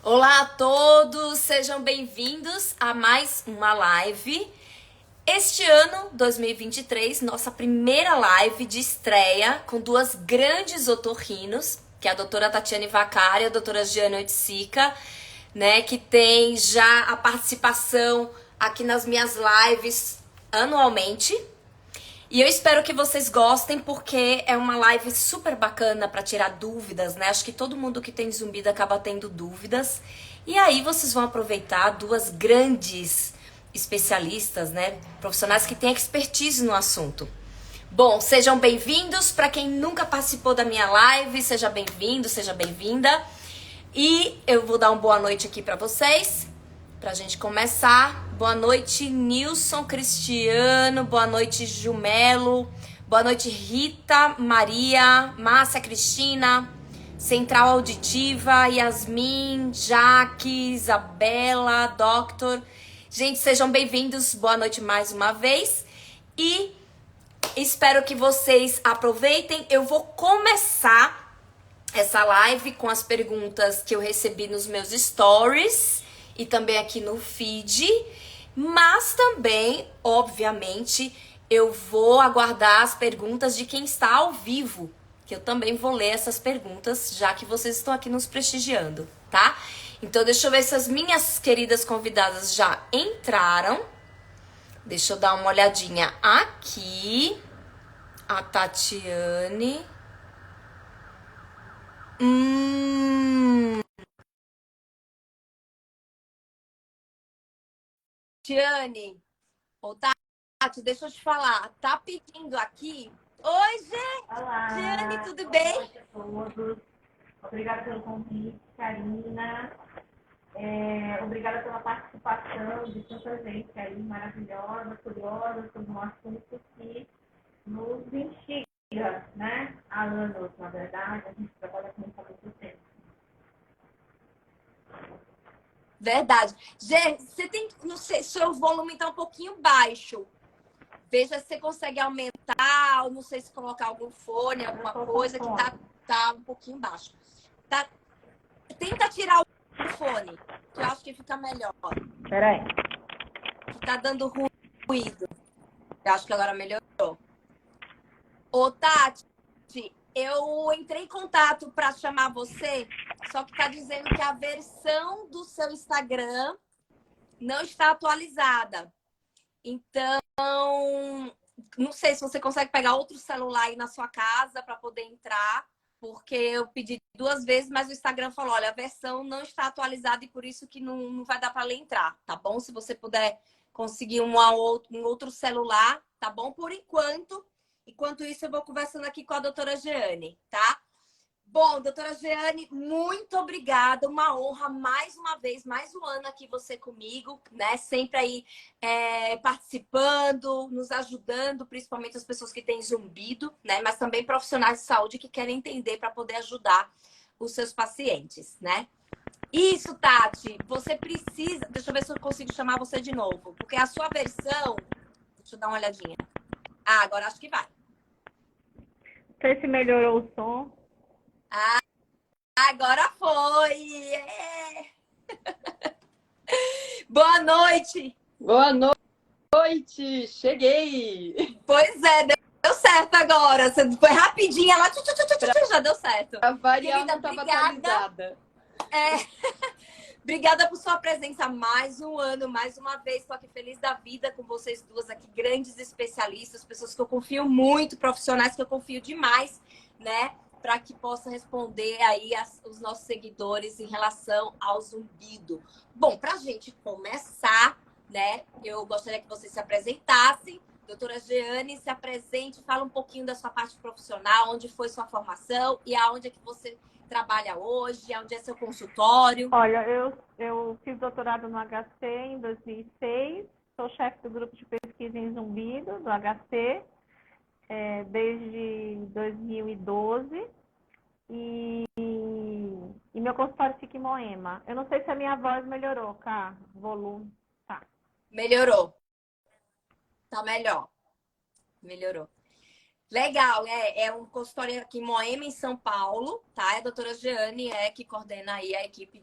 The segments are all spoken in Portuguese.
Olá a todos, sejam bem-vindos a mais uma live. Este ano, 2023, nossa primeira live de estreia com duas grandes otorrinos, que é a doutora Tatiane Vaccari e a doutora Giana Oiticica, né, que tem já a participação aqui nas minhas lives anualmente. E eu espero que vocês gostem, porque é uma live super bacana para tirar dúvidas, né? Acho que todo mundo que tem zumbido acaba tendo dúvidas. E aí vocês vão aproveitar duas grandes especialistas, né? Profissionais que têm expertise no assunto. Bom, sejam bem-vindos. Para quem nunca participou da minha live, seja bem-vindo, seja bem-vinda. E eu vou dar uma boa noite aqui para vocês, pra gente começar. Boa noite, Nilson Cristiano. Boa noite, Jumelo. Boa noite, Rita, Maria, Márcia Cristina, Central Auditiva, Yasmin, Jaque, Isabela, Doctor. Gente, sejam bem-vindos. Boa noite mais uma vez. E espero que vocês aproveitem. Eu vou começar essa live com as perguntas que eu recebi nos meus stories e também aqui no feed, mas também, obviamente, eu vou aguardar as perguntas de quem está ao vivo, que eu também vou ler essas perguntas, já que vocês estão aqui nos prestigiando, tá? Então, deixa eu ver se as minhas queridas convidadas já entraram. Deixa eu dar uma olhadinha aqui. A Tatiane. Tiane, ô Tati, deixa eu te falar, tá pedindo aqui. Oi, Giane, Olá, tudo boa bem? noite a todos. Obrigada pelo convite, Karina. Obrigada pela participação de tanta gente aí maravilhosa, curiosa sobre um assunto que nos instiga, né? Há anos, na verdade, a gente trabalha com isso há muito tempo. Verdade. Gê, você tem, não sei, seu volume tá um pouquinho baixo. Veja se você consegue aumentar, ou não sei se colocar algum fone, alguma coisa que tá um pouquinho baixo. Tá, tenta tirar o fone, que eu acho que fica melhor. Peraí. Que tá dando ruído. Eu acho que agora melhorou. Ô, Tati, eu entrei em contato para chamar você, só que tá dizendo que a versão do seu Instagram não está atualizada. Então, não sei se você consegue pegar outro celular aí na sua casa para poder entrar, porque eu pedi duas vezes, mas o Instagram falou, olha, a versão não está atualizada e por isso que não vai dar para ela entrar, tá bom? Se você puder conseguir um outro celular, tá bom? Por enquanto. Enquanto isso, eu vou conversando aqui com a doutora Jeane, tá? Bom, doutora Jeane, muito obrigada. Uma honra mais uma vez, mais um ano aqui você comigo, né? Sempre aí participando, nos ajudando, principalmente as pessoas que têm zumbido, né? Mas também profissionais de saúde que querem entender para poder ajudar os seus pacientes, né? Isso, Tati, você precisa. Deixa eu ver se eu consigo chamar você de novo, porque a sua versão. Deixa eu dar uma olhadinha. Ah, agora acho que vai. Não sei se melhorou o som. Ah, agora foi! É. Boa noite! Boa noite, cheguei! Pois é, deu certo agora. Você foi rapidinho, ela já deu certo. A variar Querida, não estava obrigada. atualizada. Obrigada por sua presença mais um ano, mais uma vez. Estou aqui feliz da vida com vocês duas aqui, grandes especialistas, pessoas que eu confio muito, profissionais que eu confio demais, né? Para que possa responder aí os nossos seguidores em relação ao zumbido. Bom, para a gente começar, né? Eu gostaria que vocês se apresentassem. Doutora Jeane, se apresente, fala um pouquinho da sua parte profissional, onde foi sua formação e aonde é que você trabalha hoje, onde é seu consultório. Olha, eu fiz doutorado no HC em 2006, sou chefe do grupo de pesquisa em zumbido do HC desde 2012 e meu consultório fica em Moema. Eu não sei se a minha voz melhorou, Cá, volume, tá. Melhorou. Tá melhor. Melhorou. Legal, é um consultório aqui em Moema, em São Paulo, tá? A doutora Jeane que coordena aí a equipe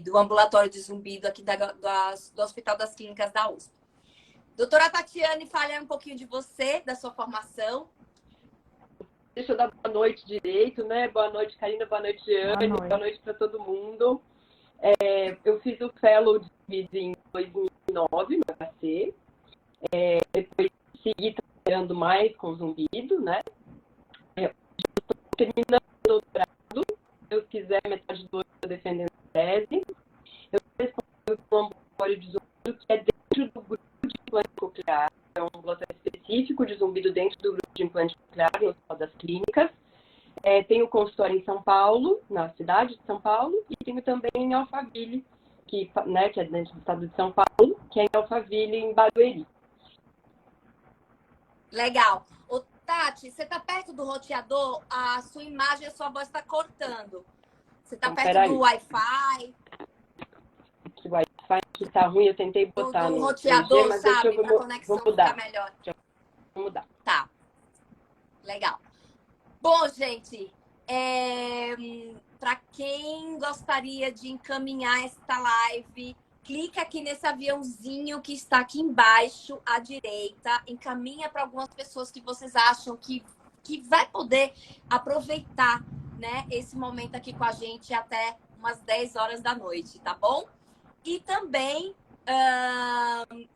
do ambulatório de zumbido aqui do Hospital das Clínicas da USP. Doutora Tatiane, fale um pouquinho de você, da sua formação. Deixa eu dar boa noite direito, né? Boa noite, Karina, boa noite, Jeane, boa noite para todo mundo. Eu fiz o Fellow de Zumbido em 2009, no HC. Depois segui trabalhando mais com zumbido, né? Estou terminando o doutorado. Se eu quiser, metade do ano estou defendendo a tese. Eu sou responsável pelo ambulatório de zumbido, que é dentro do grupo de implante coclear. É um ambulatório específico de zumbido dentro do grupo de implante coclear, no Hospital das Clínicas. Tenho consultório em São Paulo, na cidade de São Paulo, e tenho também em Alphaville, que é dentro do estado de São Paulo, que é em Alphaville, em Barueri. Legal. Ô, Tati, você está perto do roteador? A sua imagem, a sua voz está cortando. Você está Então, perto do Wi-Fi? O Wi-Fi aqui está ruim, eu tentei botar no no roteador, 3G, mas sabe? Para a vou conexão mudar. ficar melhor. Vou mudar. Tá. Legal. Bom, gente, para quem gostaria de encaminhar esta live, clica aqui nesse aviãozinho que está aqui embaixo à direita, encaminha para algumas pessoas que vocês acham que vai poder aproveitar, né, esse momento aqui com a gente até umas 10 horas da noite, tá bom? E também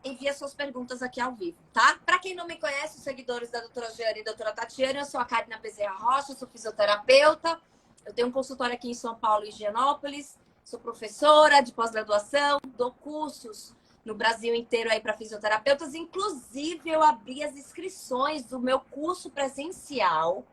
envia suas perguntas aqui ao vivo, tá? Para quem não me conhece, os seguidores da doutora Jeane e da doutora Tatiane, eu sou a Karina Bezerra Rocha, sou fisioterapeuta, eu tenho um consultório aqui em São Paulo e Higienópolis, sou professora de pós-graduação, dou cursos no Brasil inteiro aí para fisioterapeutas, inclusive eu abri as inscrições do meu curso presencial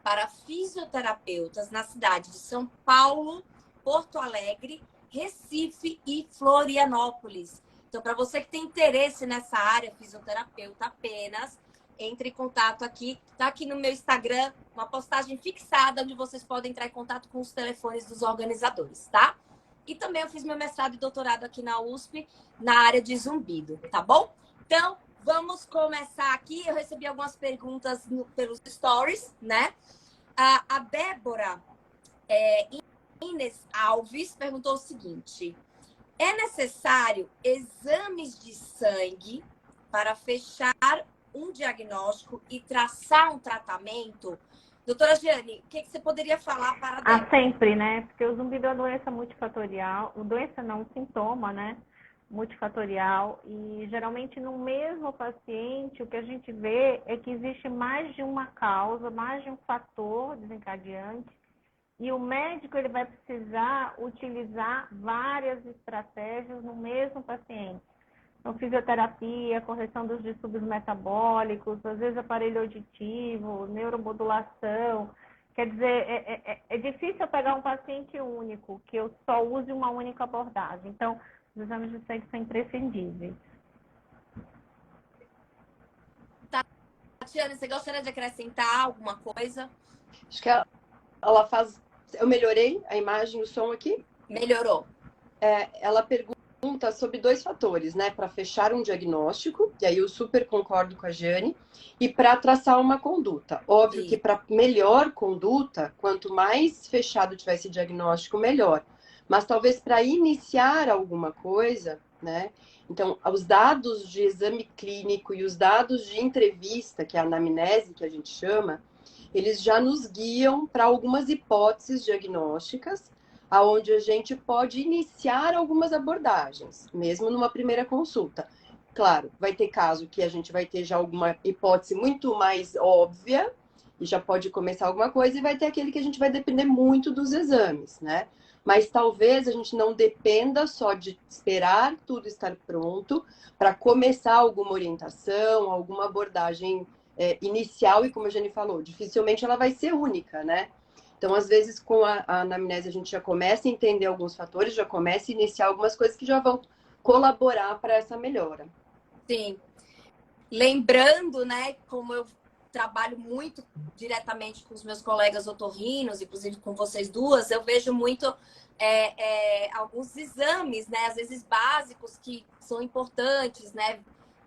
para fisioterapeutas na cidade de São Paulo, Porto Alegre, Recife e Florianópolis. Então, para você que tem interesse nessa área, fisioterapeuta apenas, entre em contato aqui. Tá aqui no meu Instagram, uma postagem fixada onde vocês podem entrar em contato com os telefones dos organizadores, tá? E também eu fiz meu mestrado e doutorado aqui na USP, na área de zumbido, tá bom? Então, vamos começar aqui. Eu recebi algumas perguntas pelos stories, né? A Débora Inês Alves perguntou o seguinte: é necessário exames de sangue para fechar um diagnóstico e traçar um tratamento? Doutora Jeane, o que você poderia falar para Débora? Sempre, né? Porque o zumbido é uma doença multifatorial, doença não, sintoma, né? Multifatorial, e geralmente no mesmo paciente o que a gente vê é que existe mais de uma causa, mais de um fator desencadeante, e o médico ele vai precisar utilizar várias estratégias no mesmo paciente. Então, fisioterapia, correção dos distúrbios metabólicos, às vezes aparelho auditivo, neuromodulação. Quer dizer, é difícil eu pegar um paciente único, que eu só use uma única abordagem. Então, os exames de sangue são imprescindíveis. Tatiana, você gostaria de acrescentar alguma coisa? Acho que ela faz... Eu melhorei a imagem e o som aqui? Melhorou. Ela pergunta sobre 2 fatores, né? Para fechar um diagnóstico, e aí eu super concordo com a Jeane, e para traçar uma conduta. Óbvio que para melhor conduta, quanto mais fechado tiver esse diagnóstico, melhor. Mas talvez para iniciar alguma coisa, né? Então, os dados de exame clínico e os dados de entrevista, que é a anamnese que a gente chama, eles já nos guiam para algumas hipóteses diagnósticas, aonde a gente pode iniciar algumas abordagens, mesmo numa primeira consulta. Claro, vai ter caso que a gente vai ter já alguma hipótese muito mais óbvia, e já pode começar alguma coisa, e vai ter aquele que a gente vai depender muito dos exames, né? Mas talvez a gente não dependa só de esperar tudo estar pronto para começar alguma orientação, alguma abordagem inicial, e como a Jenny falou, dificilmente ela vai ser única, né? Então, às vezes, com a anamnese, a gente já começa a entender alguns fatores, já começa a iniciar algumas coisas que já vão colaborar para essa melhora. Sim. Lembrando, né, como eu trabalho muito diretamente com os meus colegas otorrinos, inclusive com vocês duas, eu vejo muito alguns exames, né, às vezes básicos, que são importantes, né?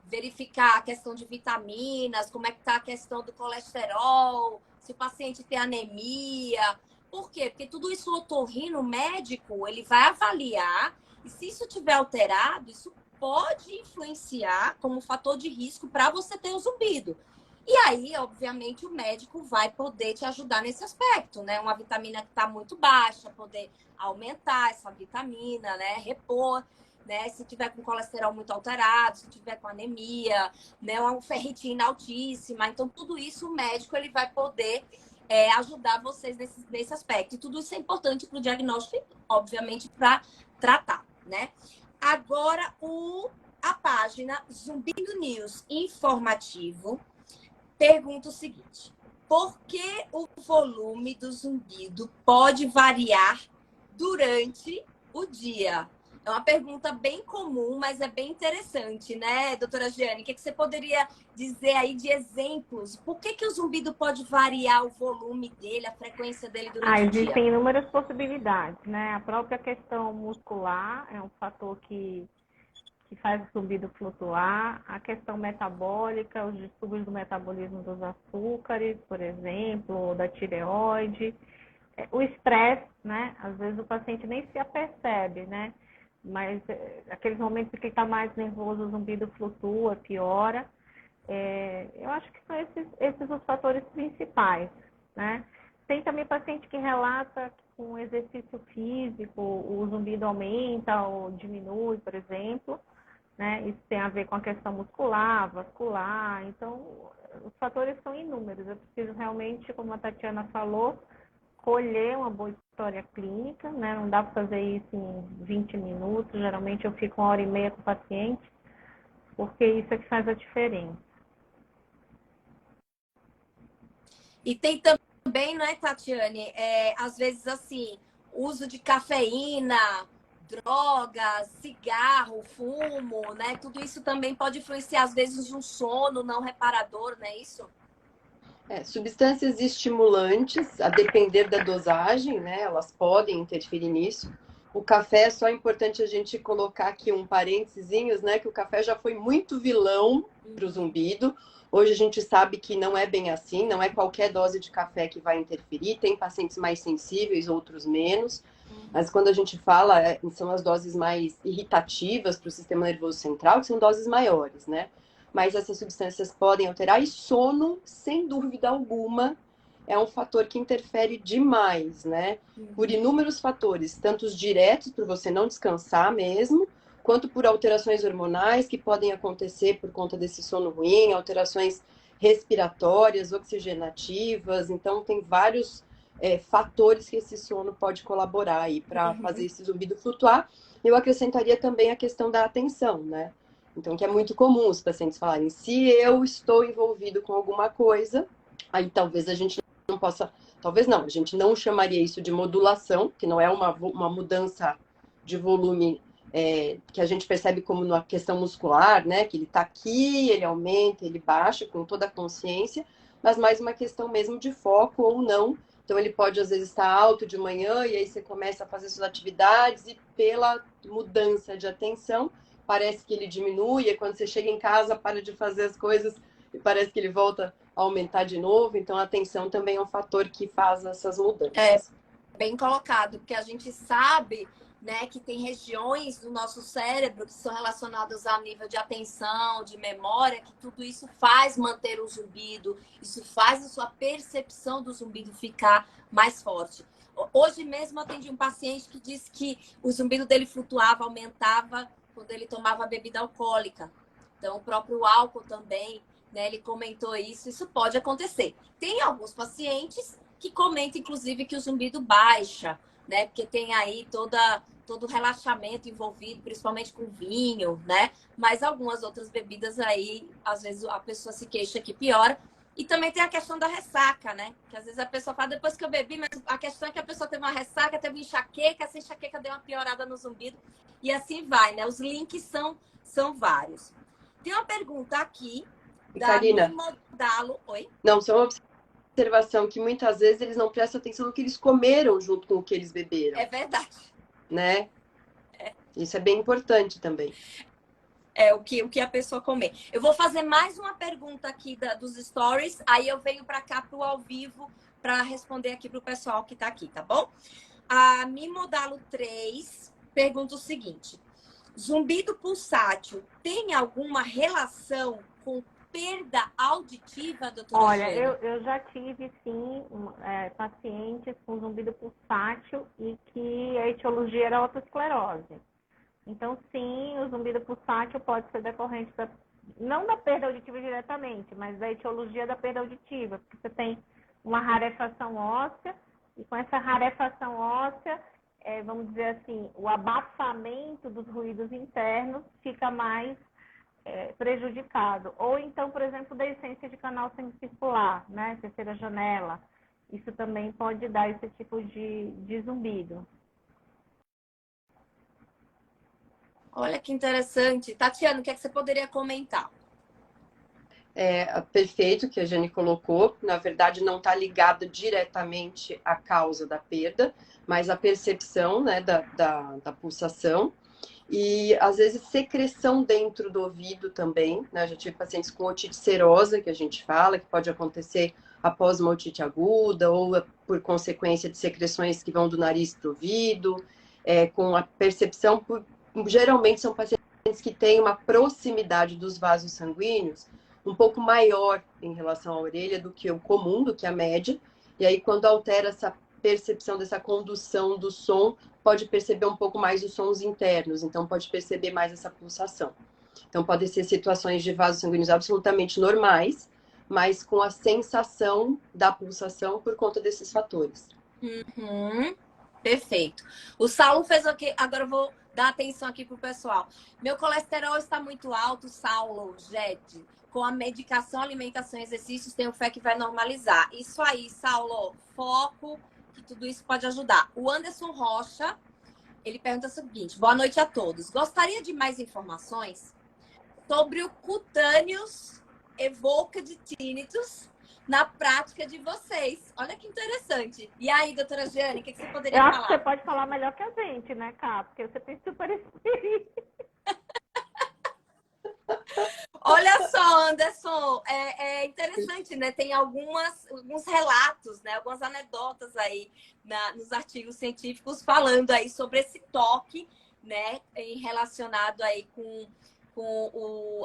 Verificar a questão de vitaminas, como é que está a questão do colesterol, se o paciente tem anemia, Por quê? Porque tudo isso o otorrino, o médico, ele vai avaliar, e se isso tiver alterado, isso pode influenciar como fator de risco para você ter o zumbido. E aí, obviamente, o médico vai poder te ajudar nesse aspecto, né? Uma vitamina que está muito baixa, poder aumentar essa vitamina, né? Repor, né? Se tiver com colesterol muito alterado, se tiver com anemia, né? Uma ferritina altíssima. Então, tudo isso o médico ele vai poder ajudar vocês nesse aspecto. E tudo isso é importante para o diagnóstico e, obviamente, para tratar, né? Agora, a página Zumbido News informativo pergunta o seguinte: por que o volume do zumbido pode variar durante o dia? É uma pergunta bem comum, mas é bem interessante, né, doutora Giane? O que você poderia dizer aí de exemplos? Por que o zumbido pode variar o volume dele, a frequência dele durante o dia? Existem inúmeras possibilidades, né? A própria questão muscular é um fator que faz o zumbido flutuar, a questão metabólica, os distúrbios do metabolismo dos açúcares, por exemplo, da tireoide, o estresse, né? Às vezes o paciente nem se apercebe, né? Mas aqueles momentos que ele está mais nervoso, o zumbido flutua, piora. Eu acho que são esses os fatores principais, né? Tem também paciente que relata que com exercício físico o zumbido aumenta ou diminui, por exemplo, né? Isso tem a ver com a questão muscular, vascular. Então, os fatores são inúmeros. Eu preciso realmente, como a Tatiana falou, colher uma boa história clínica, né? Não dá para fazer isso em 20 minutos. Geralmente eu fico 1h30 com o paciente, porque isso é que faz a diferença. E tem também, né, Tatiane, às vezes assim, uso de cafeína, drogas, cigarro, fumo, né? Tudo isso também pode influenciar, às vezes, um sono não reparador, não é isso? Substâncias estimulantes, a depender da dosagem, né? Elas podem interferir nisso. O café, é só importante a gente colocar aqui um parênteses, né? Que o café já foi muito vilão para o zumbido. Hoje a gente sabe que não é bem assim, não é qualquer dose de café que vai interferir. Tem pacientes mais sensíveis, outros menos. Mas quando a gente fala, são as doses mais irritativas para o sistema nervoso central, que são doses maiores, né? Mas essas substâncias podem alterar, e sono, sem dúvida alguma, é um fator que interfere demais, né? Por inúmeros fatores, tanto os diretos, por você não descansar mesmo, quanto por alterações hormonais que podem acontecer por conta desse sono ruim, alterações respiratórias, oxigenativas. Então, tem vários fatores que esse sono pode colaborar aí para fazer esse zumbido flutuar. Eu acrescentaria também a questão da atenção, né? Então, que é muito comum os pacientes falarem, se eu estou envolvido com alguma coisa, aí talvez a gente não possa, talvez não, a gente não chamaria isso de modulação, que não é uma mudança de volume que a gente percebe como na questão muscular, né? Que ele está aqui, ele aumenta, ele baixa com toda a consciência, mas mais uma questão mesmo de foco ou não. Então, ele pode, às vezes, estar alto de manhã e aí você começa a fazer suas atividades e pela mudança de atenção, parece que ele diminui, e quando você chega em casa, para de fazer as coisas e parece que ele volta a aumentar de novo. Então, a atenção também é um fator que faz essas mudanças. Bem colocado, porque a gente sabe, né, que tem regiões do nosso cérebro que são relacionadas ao nível de atenção, de memória, que tudo isso faz manter o zumbido, isso faz a sua percepção do zumbido ficar mais forte. Hoje mesmo eu atendi um paciente que disse que o zumbido dele flutuava, aumentava quando ele tomava bebida alcoólica. Então, o próprio álcool também, né, ele comentou isso pode acontecer. Tem alguns pacientes que comentam, inclusive, que o zumbido baixa, né, porque tem aí todo o relaxamento envolvido, principalmente com vinho, né, mas algumas outras bebidas aí, às vezes a pessoa se queixa que piora. E também tem a questão da ressaca, né? Que às vezes a pessoa fala, depois que eu bebi, mas a questão é que a pessoa teve uma ressaca, teve uma enxaqueca, essa enxaqueca deu uma piorada no zumbido. E assim vai, né? Os links são vários. Tem uma pergunta aqui da Karina, Modalo. Oi? não, só uma observação que muitas vezes eles não prestam atenção no que eles comeram junto com o que eles beberam. É verdade. Né? Isso é bem importante também. O que a pessoa comer. Eu vou fazer mais uma pergunta aqui dos stories, aí eu venho para cá pro ao vivo para responder aqui para o pessoal que está aqui, tá bom? A Mimodalo 3 pergunta o seguinte: zumbido pulsátil tem alguma relação com perda auditiva, doutora Olha, Jane? eu já tive, sim, pacientes com zumbido pulsátil e que a etiologia era otosclerose. Então, sim, o zumbido pulsátil pode ser decorrente não da perda auditiva diretamente, mas da etiologia da perda auditiva, porque você tem uma rarefação óssea, e com essa rarefação óssea, vamos dizer assim, o abafamento dos ruídos internos fica mais prejudicado. Ou então, por exemplo, deiscência de canal semicircular, né? Terceira janela. Isso também pode dar esse tipo de zumbido. Olha que interessante. Tatiana, o que é que você poderia comentar? Perfeito que a Jane colocou. Na verdade, não está ligado diretamente à causa da perda, mas a percepção, né, da pulsação. E, às vezes, secreção dentro do ouvido também, né? Já tive pacientes com otite serosa, que a gente fala, que pode acontecer após uma otite aguda ou por consequência de secreções que vão do nariz para o ouvido, com a percepção, geralmente são pacientes que têm uma proximidade dos vasos sanguíneos um pouco maior em relação à orelha do que o comum, do que a média, e aí quando altera essa percepção dessa condução do som, pode perceber um pouco mais os sons internos, então pode perceber mais essa pulsação. Então podem ser situações de vasos sanguíneos absolutamente normais, mas com a sensação da pulsação por conta desses fatores. Uhum. Perfeito. O Saulo fez o quê? Agora eu vou dar atenção aqui pro pessoal. Meu colesterol está muito alto, Saulo, Jede. Com a medicação, alimentação e exercícios, tenho fé que vai normalizar. Isso aí, Saulo, foco, que tudo isso pode ajudar. O Anderson Rocha, ele pergunta o seguinte: boa noite a todos. Gostaria de mais informações sobre o cutâneos evocad tinnitus na prática de vocês. Olha que interessante. E aí, doutora Jane, o que você poderia Eu falar? acho que você pode falar melhor que a gente, né, Cá? Porque você tem super experiência. Olha só, Anderson, é interessante, né? Tem alguns relatos, né? Algumas anedotas aí nos artigos científicos falando aí sobre esse toque, né? Relacionado aí com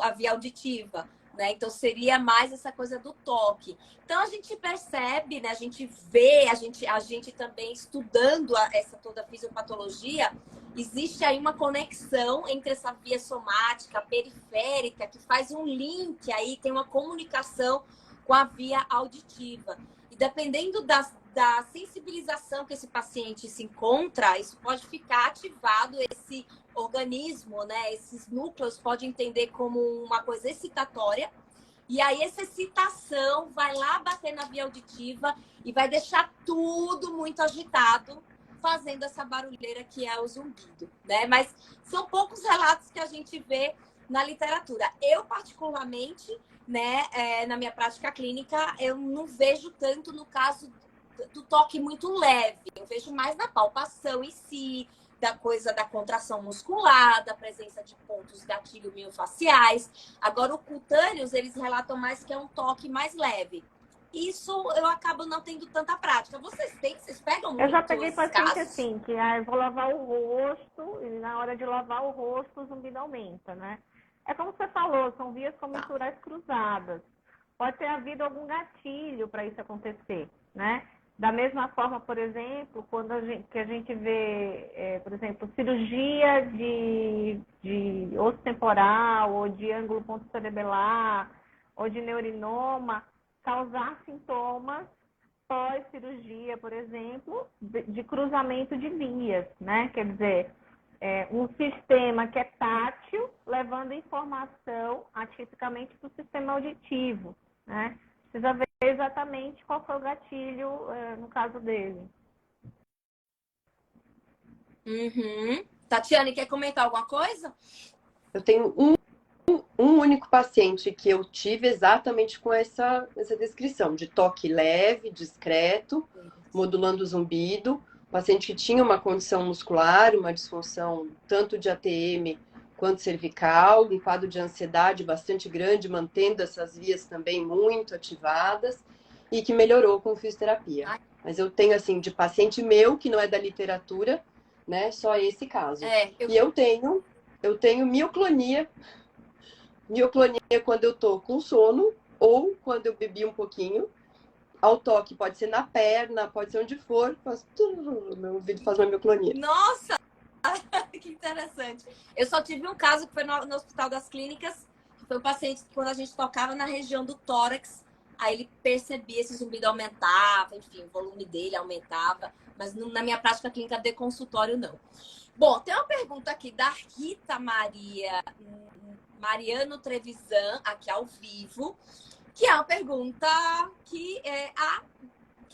a via auditiva, né? Então seria mais essa coisa do toque. Então a gente percebe, né? A gente vê, a gente também estudando essa toda a fisiopatologia, existe aí uma conexão entre essa via somática, periférica, que faz um link aí, tem uma comunicação com a via auditiva. E dependendo da sensibilização que esse paciente se encontra, isso pode ficar ativado, esse organismo, né? Esses núcleos podem entender como uma coisa excitatória. E aí essa excitação vai lá bater na via auditiva e vai deixar tudo muito agitado, fazendo essa barulheira que é o zumbido, né? Mas são poucos relatos que a gente vê na literatura. Eu, particularmente, né, na minha prática clínica, eu não vejo tanto no caso do toque muito leve. Eu vejo mais na palpação em si, da coisa da contração muscular, da presença de pontos gatilho miofaciais. Agora, o cutâneos, eles relatam mais que é um toque mais leve. Isso eu acabo não tendo tanta prática. Vocês pegam muito? Eu já peguei esses paciente casos? assim, que eu vou lavar o rosto, e na hora de lavar o rosto, o zumbido aumenta, né? É como você falou, são vias comissurais cruzadas. Pode ter havido algum gatilho para isso acontecer, né? Da mesma forma, por exemplo, quando a gente vê, por exemplo, cirurgia de osso temporal, ou de ângulo pontocerebelar, ou de neurinoma, causar sintomas pós-cirurgia, por exemplo, de cruzamento de vias, né? Quer dizer, um sistema que é tátil, levando informação atipicamente para o sistema auditivo, né? Precisa ver exatamente qual foi o gatilho no caso dele. Uhum. Tatiane, quer comentar alguma coisa? Eu tenho um único paciente que eu tive exatamente com essa descrição, de toque leve, discreto, modulando o zumbido. Paciente que tinha uma condição muscular, uma disfunção tanto de ATM quanto cervical, um quadro de ansiedade bastante grande, mantendo essas vias também muito ativadas. e que melhorou com fisioterapia. Ai. Mas eu tenho, assim, de paciente meu, que não é da literatura, né? Só esse caso. E eu tenho mioclonia. Mioclonia quando eu tô com sono ou quando eu bebi um pouquinho. Ao toque, pode ser na perna, pode ser onde for, meu ouvido faz uma mioclonia. Nossa, que interessante. Eu só tive um caso que foi no Hospital das Clínicas, que foi um paciente que quando a gente tocava na região do tórax, aí ele percebia esse zumbido aumentava, enfim, o volume dele aumentava, mas na minha prática clínica de consultório não. Bom, tem uma pergunta aqui da Rita Mariano Trevisan, aqui ao vivo, que é uma pergunta que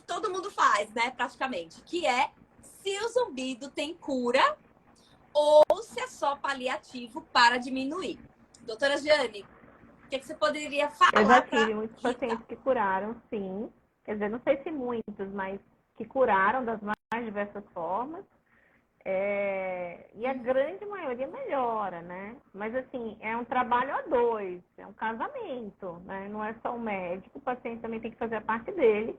todo mundo faz, né, praticamente, que é se o zumbido tem cura ou se é só paliativo para diminuir. Doutora Jane, o que você poderia falar? Eu já tive muitos pacientes que curaram, sim. Quer dizer, não sei se muitos, mas que curaram das mais diversas formas. E a grande maioria melhora, né? Mas, assim, é um trabalho a dois, é um casamento, né? Não é só o médico, o paciente também tem que fazer a parte dele.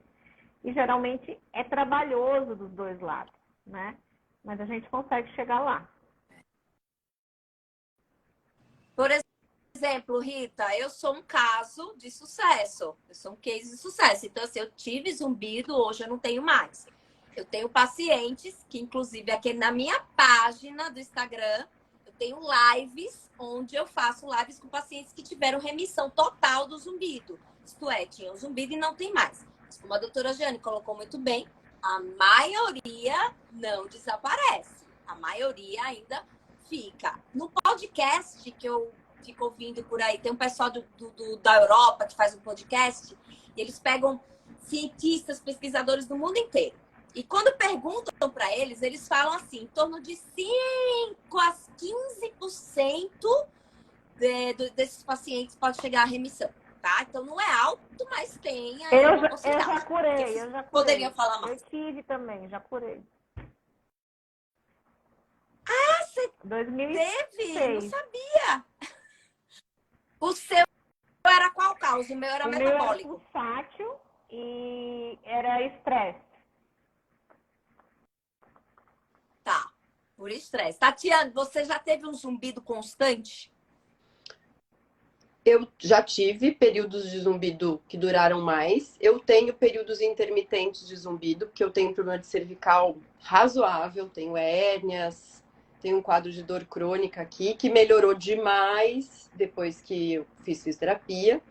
E, geralmente, é trabalhoso dos dois lados, né? Mas a gente consegue chegar lá. Por exemplo, Rita, eu sou um caso de sucesso. Eu sou um case de sucesso. Então, assim, eu tive zumbido, hoje eu não tenho mais. Eu tenho pacientes que, inclusive, aqui na minha página do Instagram, eu tenho lives onde eu faço lives com pacientes que tiveram remissão total do zumbido. Isto é, tinham zumbido e não tem mais. Mas como a doutora Jane colocou muito bem, a maioria não desaparece. A maioria ainda fica. No podcast que eu fico ouvindo por aí, tem um pessoal da Europa que faz um podcast, e eles pegam cientistas, pesquisadores do mundo inteiro. E quando perguntam para eles, eles falam assim, em torno de 5 a 15% desses pacientes pode chegar à remissão, tá? Então não é alto, mas tem aí uma possibilidade. Eu já curei. Poderiam falar mais. Eu tive também, já curei. Ah, você 2006. teve? Não sabia. O seu era qual causa? O meu era metabólico. Meu era pulsátil e era estresse. Tá, por estresse. Tatiana, você já teve um zumbido constante? Eu já tive períodos de zumbido que duraram mais. Eu tenho períodos intermitentes de zumbido, porque eu tenho um problema de cervical razoável, tenho hérnias, tenho um quadro de dor crônica aqui, que melhorou demais depois que eu fiz fisioterapia.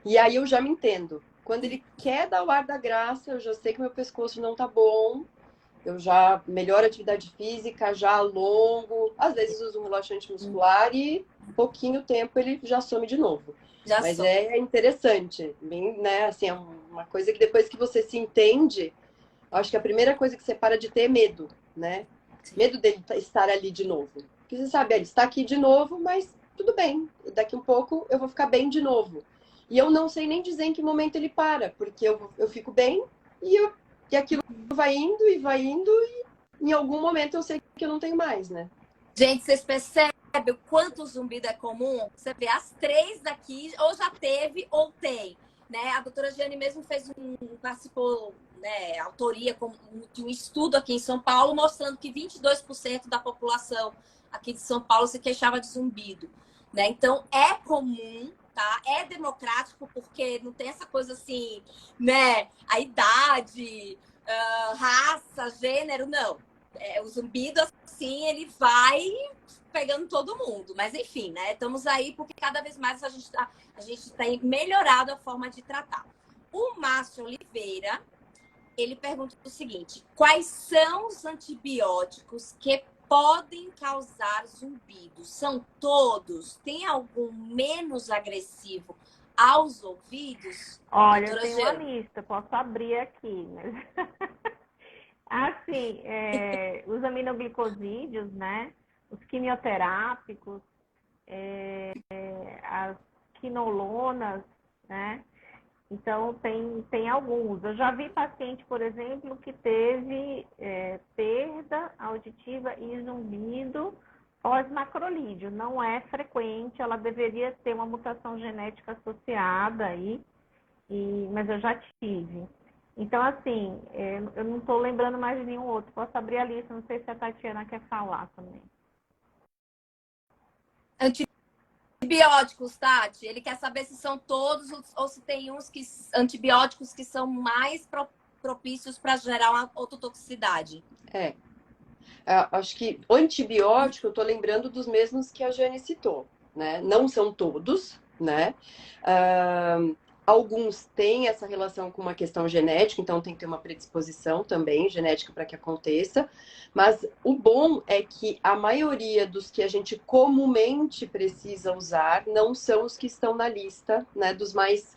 E aí eu já me entendo. Quando ele quer dar o ar da graça, eu já sei que meu pescoço não tá bom. Eu já melhoro a atividade física, já alongo. Às vezes uso um relaxante muscular e pouquinho tempo ele já some de novo. Mas some. É interessante, bem, né? Assim, é uma coisa que depois que você se entende, acho que a primeira coisa que você para de ter é medo, né? Sim. Medo dele estar ali de novo. Porque você sabe, ele está aqui de novo, mas tudo bem. Daqui um pouco eu vou ficar bem de novo. E eu não sei nem dizer em que momento ele para, porque eu fico bem e aquilo vai indo e em algum momento eu sei que eu não tenho mais, né? Gente, vocês percebem o quanto o zumbido é comum? Você vê, as 3 daqui ou já teve ou tem, né? A doutora Giane mesmo participou, né, autoria de um estudo aqui em São Paulo, mostrando que 22% da população aqui de São Paulo se queixava de zumbido, né? Então, é comum, tá? É democrático, porque não tem essa coisa assim, né? A idade, raça, gênero, não. O zumbido, assim, ele vai pegando todo mundo. Mas, enfim, né? Estamos aí porque cada vez mais a gente tem melhorado a forma de tratar. O Márcio Oliveira, ele pergunta o seguinte: quais são os antibióticos que podem causar zumbido? São todos? Tem algum menos agressivo aos ouvidos? Olha, eu tenho uma lista, posso abrir aqui, mas... Assim, os aminoglicosídeos, né? Os quimioterápicos, as quinolonas, né? Então, tem alguns. Eu já vi paciente, por exemplo, que teve perda auditiva e zumbido pós-macrolídeo. Não é frequente, ela deveria ter uma mutação genética associada aí. mas eu já tive. Então, assim, eu não estou lembrando mais de nenhum outro. Posso abrir a lista, não sei se a Tatiana quer falar também. Antibióticos, Tati, ele quer saber se são todos ou se tem antibióticos que são mais propícios para gerar uma ototoxicidade. Acho que o antibiótico, eu tô lembrando dos mesmos que a Jane citou, né? Não são todos, né? Alguns têm essa relação com uma questão genética, então tem que ter uma predisposição também genética para que aconteça. Mas o bom é que a maioria dos que a gente comumente precisa usar não são os que estão na lista, né? Dos mais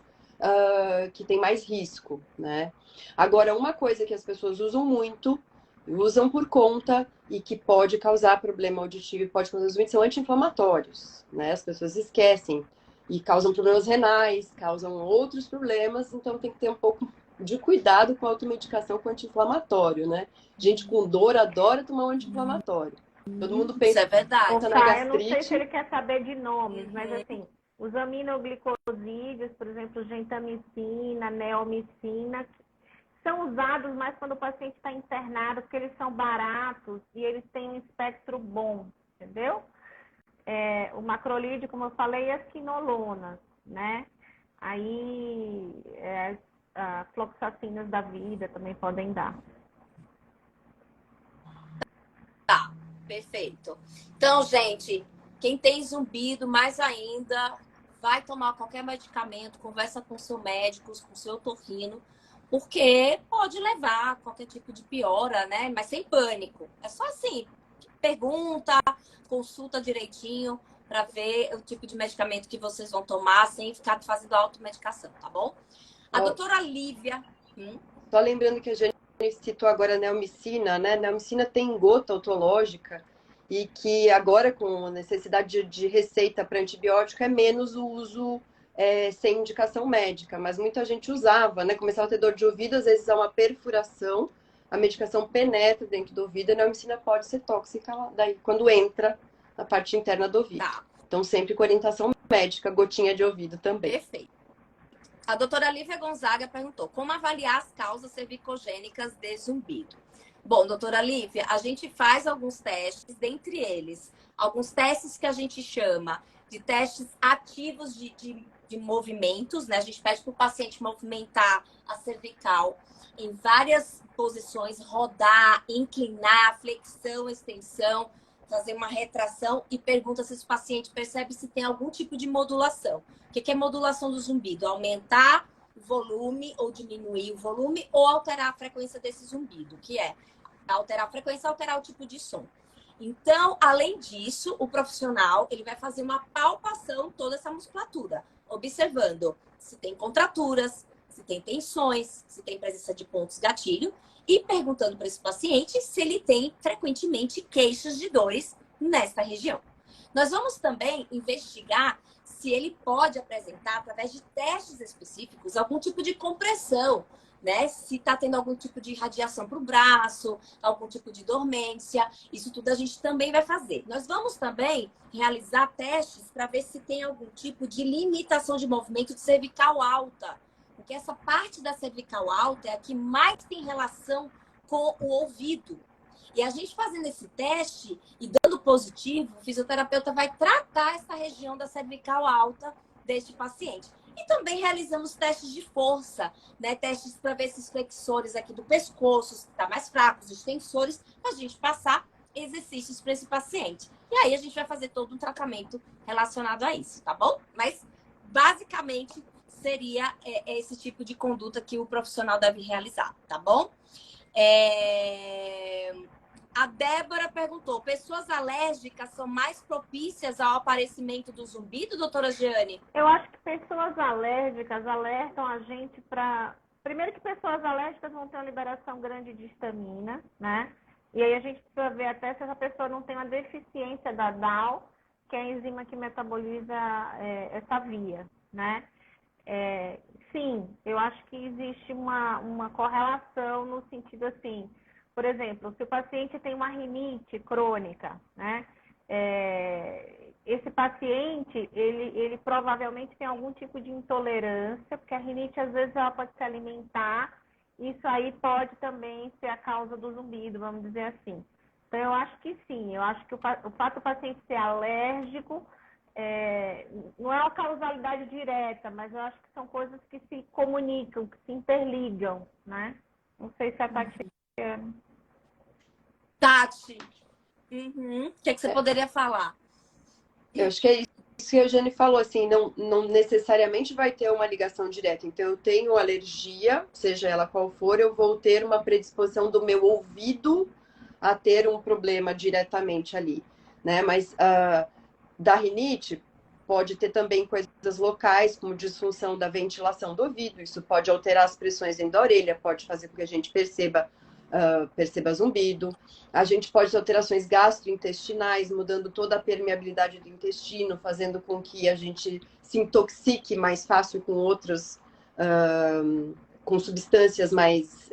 que tem mais risco, né? Agora, uma coisa que as pessoas usam por conta e que pode causar problema auditivo e pode causar doenças são anti-inflamatórios, né? As pessoas esquecem e causam problemas renais, causam outros problemas, então tem que ter um pouco de cuidado com a automedicação com anti-inflamatório, né? Gente com dor adora tomar um anti-inflamatório. Todo mundo Isso pensa é verdade. na Eu não sei se gastrite. ele quer saber de nomes, mas assim, os aminoglicosídeos, por exemplo, gentamicina, neomicina, são usados mais quando o paciente está internado, porque eles são baratos e eles têm um espectro bom, entendeu? O macrolídeo, como eu falei, e as quinolonas, né? Aí, as fluoxacinas da vida também podem dar. Tá, perfeito. Então, gente, quem tem zumbido, mais ainda, vai tomar qualquer medicamento, conversa com seu médico, com seu otorrino, porque pode levar a qualquer tipo de piora, né? Mas sem pânico. É só assim, pergunta, consulta direitinho para ver o tipo de medicamento que vocês vão tomar sem ficar fazendo automedicação, tá bom? A doutora Lívia... Só lembrando que a gente citou agora a neomicina, né? Neomicina tem gota otológica e que agora, com a necessidade de receita para antibiótico, é menos o uso sem indicação médica, mas muita gente usava, né? Começava a ter dor de ouvido, às vezes há uma perfuração, a medicação penetra dentro do ouvido, e a neomicina pode ser tóxica daí, quando entra na parte interna do ouvido. Tá. Então, sempre com orientação médica, gotinha de ouvido também. Perfeito. A doutora Lívia Gonzaga perguntou como avaliar as causas cervicogênicas de zumbido. Bom, doutora Lívia, a gente faz alguns testes, dentre eles, alguns testes que a gente chama de testes ativos de movimentos, né? A gente pede para o paciente movimentar a cervical em várias posições, rodar, inclinar, flexão, extensão, fazer uma retração e pergunta se esse paciente percebe se tem algum tipo de modulação. O que é modulação do zumbido? Aumentar o volume ou diminuir o volume ou alterar a frequência desse zumbido, que é alterar a frequência, alterar o tipo de som. Então, além disso, o profissional ele vai fazer uma palpação toda essa musculatura, observando se tem contraturas, se tem tensões, se tem presença de pontos gatilho e perguntando para esse paciente se ele tem frequentemente queixas de dores nesta região. Nós vamos também investigar se ele pode apresentar, através de testes específicos, algum tipo de compressão, né? Se está tendo algum tipo de radiação para o braço, algum tipo de dormência, isso tudo a gente também vai fazer. Nós vamos também realizar testes para ver se tem algum tipo de limitação de movimento de cervical alta, porque essa parte da cervical alta é a que mais tem relação com o ouvido. E a gente fazendo esse teste e dando positivo, o fisioterapeuta vai tratar essa região da cervical alta deste paciente. E também realizamos testes de força, né? Testes para ver esses flexores aqui do pescoço, se está mais fraco, os extensores, para a gente passar exercícios para esse paciente. E aí a gente vai fazer todo um tratamento relacionado a isso, tá bom? Mas, basicamente, seria esse tipo de conduta que o profissional deve realizar, tá bom? A Débora perguntou: pessoas alérgicas são mais propícias ao aparecimento do zumbido, doutora Giane? Eu acho que pessoas alérgicas alertam a gente para... Primeiro que pessoas alérgicas vão ter uma liberação grande de histamina, né? E aí a gente precisa ver até se essa pessoa não tem uma deficiência da DAO, que é a enzima que metaboliza essa via, né? Sim, eu acho que existe uma correlação no sentido assim, por exemplo, se o paciente tem uma rinite crônica, né? esse paciente, ele provavelmente tem algum tipo de intolerância, porque a rinite, às vezes, ela pode se alimentar. Isso aí pode também ser a causa do zumbido, vamos dizer assim. Então, eu acho que sim. Eu acho que o fato do paciente ser alérgico não é uma causalidade direta, mas eu acho que são coisas que se comunicam, que se interligam, né? Não sei se a Tati... Tati, o que é que você poderia falar? Eu acho que é isso que a Jane falou, assim, não necessariamente vai ter uma ligação direta. Então, eu tenho alergia, seja ela qual for, eu vou ter uma predisposição do meu ouvido a ter um problema diretamente ali, né? Mas da rinite pode ter também coisas locais, como disfunção da ventilação do ouvido. Isso pode alterar as pressões dentro da orelha, pode fazer com que a gente perceba zumbido. A gente pode ter alterações gastrointestinais, mudando toda a permeabilidade do intestino, fazendo com que a gente se intoxique mais fácil com outros, com substâncias mais...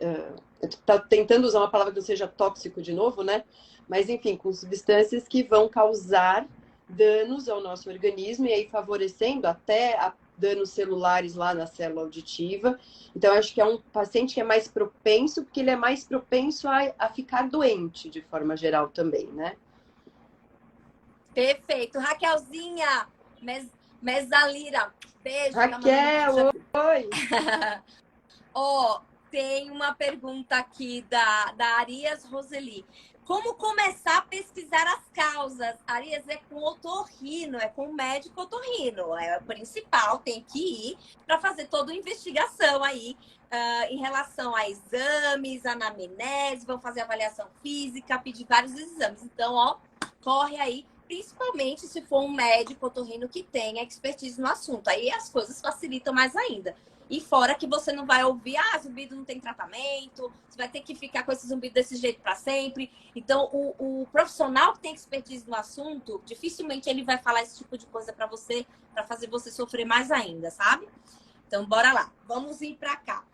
Tá tentando usar uma palavra que não seja tóxico de novo, né? Mas, enfim, com substâncias que vão causar danos ao nosso organismo e aí favorecendo até danos celulares lá na célula auditiva. Então, acho que é um paciente que é mais propenso, porque ele é mais propenso a ficar doente, de forma geral também, né? Perfeito. Raquelzinha, Mesalira, beijo. Raquel, oi! Ó, tem uma pergunta aqui da Arias Roseli. Como começar a pesquisar as causas? Arias, é com otorrino, é com o médico otorrino. É o principal, tem que ir para fazer toda a investigação aí em relação a exames, anamnese, vão fazer avaliação física, pedir vários exames. Então, ó, corre aí, principalmente se for um médico otorrino que tenha expertise no assunto. Aí as coisas facilitam mais ainda. E fora que você não vai ouvir, zumbido não tem tratamento, você vai ter que ficar com esse zumbido desse jeito para sempre. Então, o profissional que tem expertise no assunto, dificilmente ele vai falar esse tipo de coisa para você, para fazer você sofrer mais ainda, sabe? Então, bora lá. Vamos ir para cá.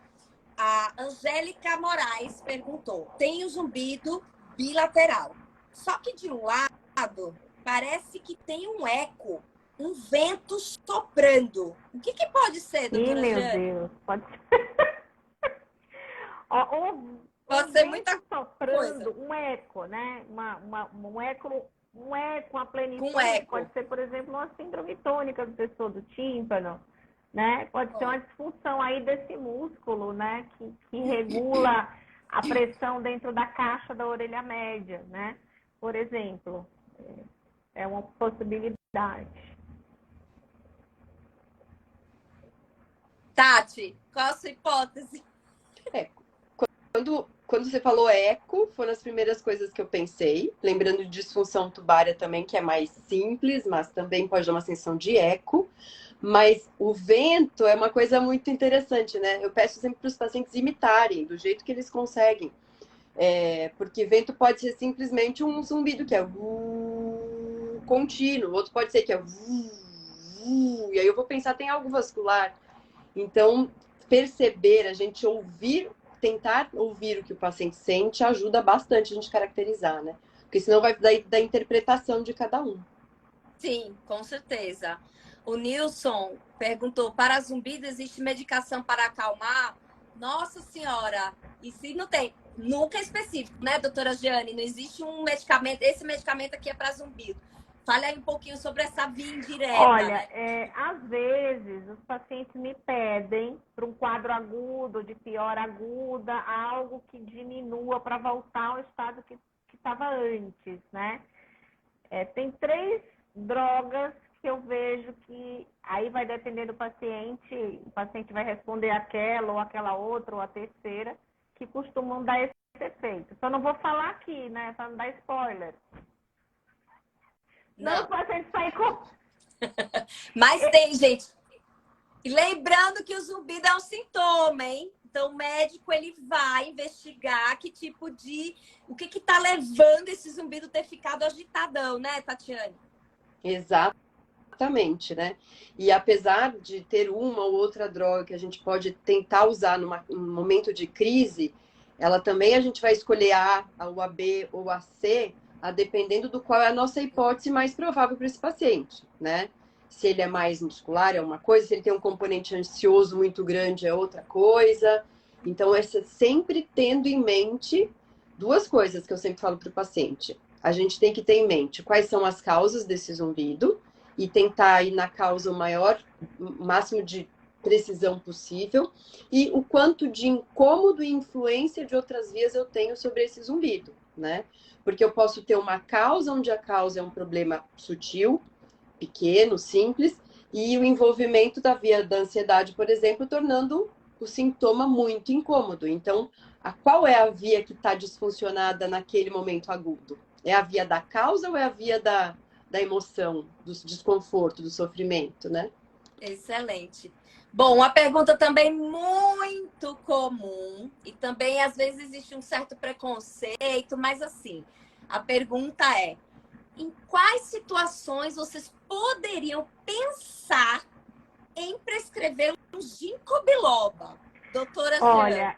A Angélica Moraes perguntou: tem o zumbido bilateral, só que de um lado parece que tem um eco. Um vento soprando. O que pode ser, doutora meu Jane? Deus, pode ser. Pode ser muita soprando, coisa. um eco, né? Um eco, uma plenitude. Com eco. Pode ser, por exemplo, uma síndrome tônica do textor do tímpano, né? Pode ser uma disfunção aí desse músculo, né? Que regula a pressão dentro da caixa da orelha média, né? Por exemplo, é uma possibilidade. Tati, qual a sua hipótese? Quando você falou eco, foram as primeiras coisas que eu pensei. Lembrando de disfunção tubária também, que é mais simples, mas também pode dar uma sensação de eco. Mas o vento é uma coisa muito interessante, né? Eu peço sempre para os pacientes imitarem, do jeito que eles conseguem. Porque vento pode ser simplesmente um zumbido, que é contínuo. Outro pode ser que é e aí eu vou pensar, tem algo vascular. Então, perceber, a gente tentar ouvir o que o paciente sente, ajuda bastante a gente caracterizar, né? Porque senão vai da interpretação de cada um. Sim, com certeza. O Nilson perguntou: para zumbido existe medicação para acalmar? Nossa senhora, e se não tem? Nunca é específico, né, doutora Giane? Não existe um medicamento, esse medicamento aqui é para zumbido. Fale aí um pouquinho sobre essa via indireta. Olha, às vezes os pacientes me pedem para um quadro agudo, de pior aguda, algo que diminua para voltar ao estado que estava antes, né? Tem 3 drogas que eu vejo que aí vai depender do paciente, o paciente vai responder aquela ou aquela outra ou a terceira, que costumam dar esse efeito. Só não vou falar aqui, né, para não dar spoiler. Não, o paciente sai com... Mas tem, gente. E lembrando que o zumbido é um sintoma, hein? Então, o médico, ele vai investigar que tipo de... O que tá levando esse zumbido ter ficado agitadão, né, Tatiane? Exatamente, né? E apesar de ter uma ou outra droga que a gente pode tentar usar num momento de crise, ela também a gente vai escolher a B ou a C, a dependendo do qual é a nossa hipótese mais provável para esse paciente, né? Se ele é mais muscular é uma coisa, se ele tem um componente ansioso muito grande é outra coisa. Então, essa sempre tendo em mente duas coisas que eu sempre falo para o paciente. A gente tem que ter em mente quais são as causas desse zumbido e tentar ir na causa o máximo de precisão possível e o quanto de incômodo e influência de outras vias eu tenho sobre esse zumbido, né? Porque eu posso ter uma causa onde a causa é um problema sutil, pequeno, simples, e o envolvimento da via da ansiedade, por exemplo, tornando o sintoma muito incômodo. Então, qual é a via que está disfuncionada naquele momento agudo? É a via da causa ou é a via da emoção, do desconforto, do sofrimento, né? Excelente. Bom, uma pergunta também muito comum e também às vezes existe um certo preconceito, mas assim, a pergunta é: em quais situações vocês poderiam pensar em prescrever um ginkgo biloba? Doutora Olha,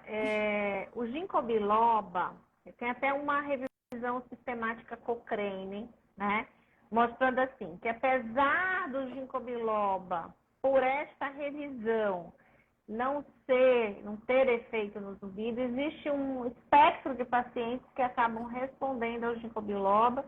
o ginkgo biloba tem até uma revisão sistemática Cochrane, né? Mostrando assim, que apesar do ginkgo biloba, por esta revisão, não ter efeito no zumbido, existe um espectro de pacientes que acabam respondendo ao ginkgo biloba,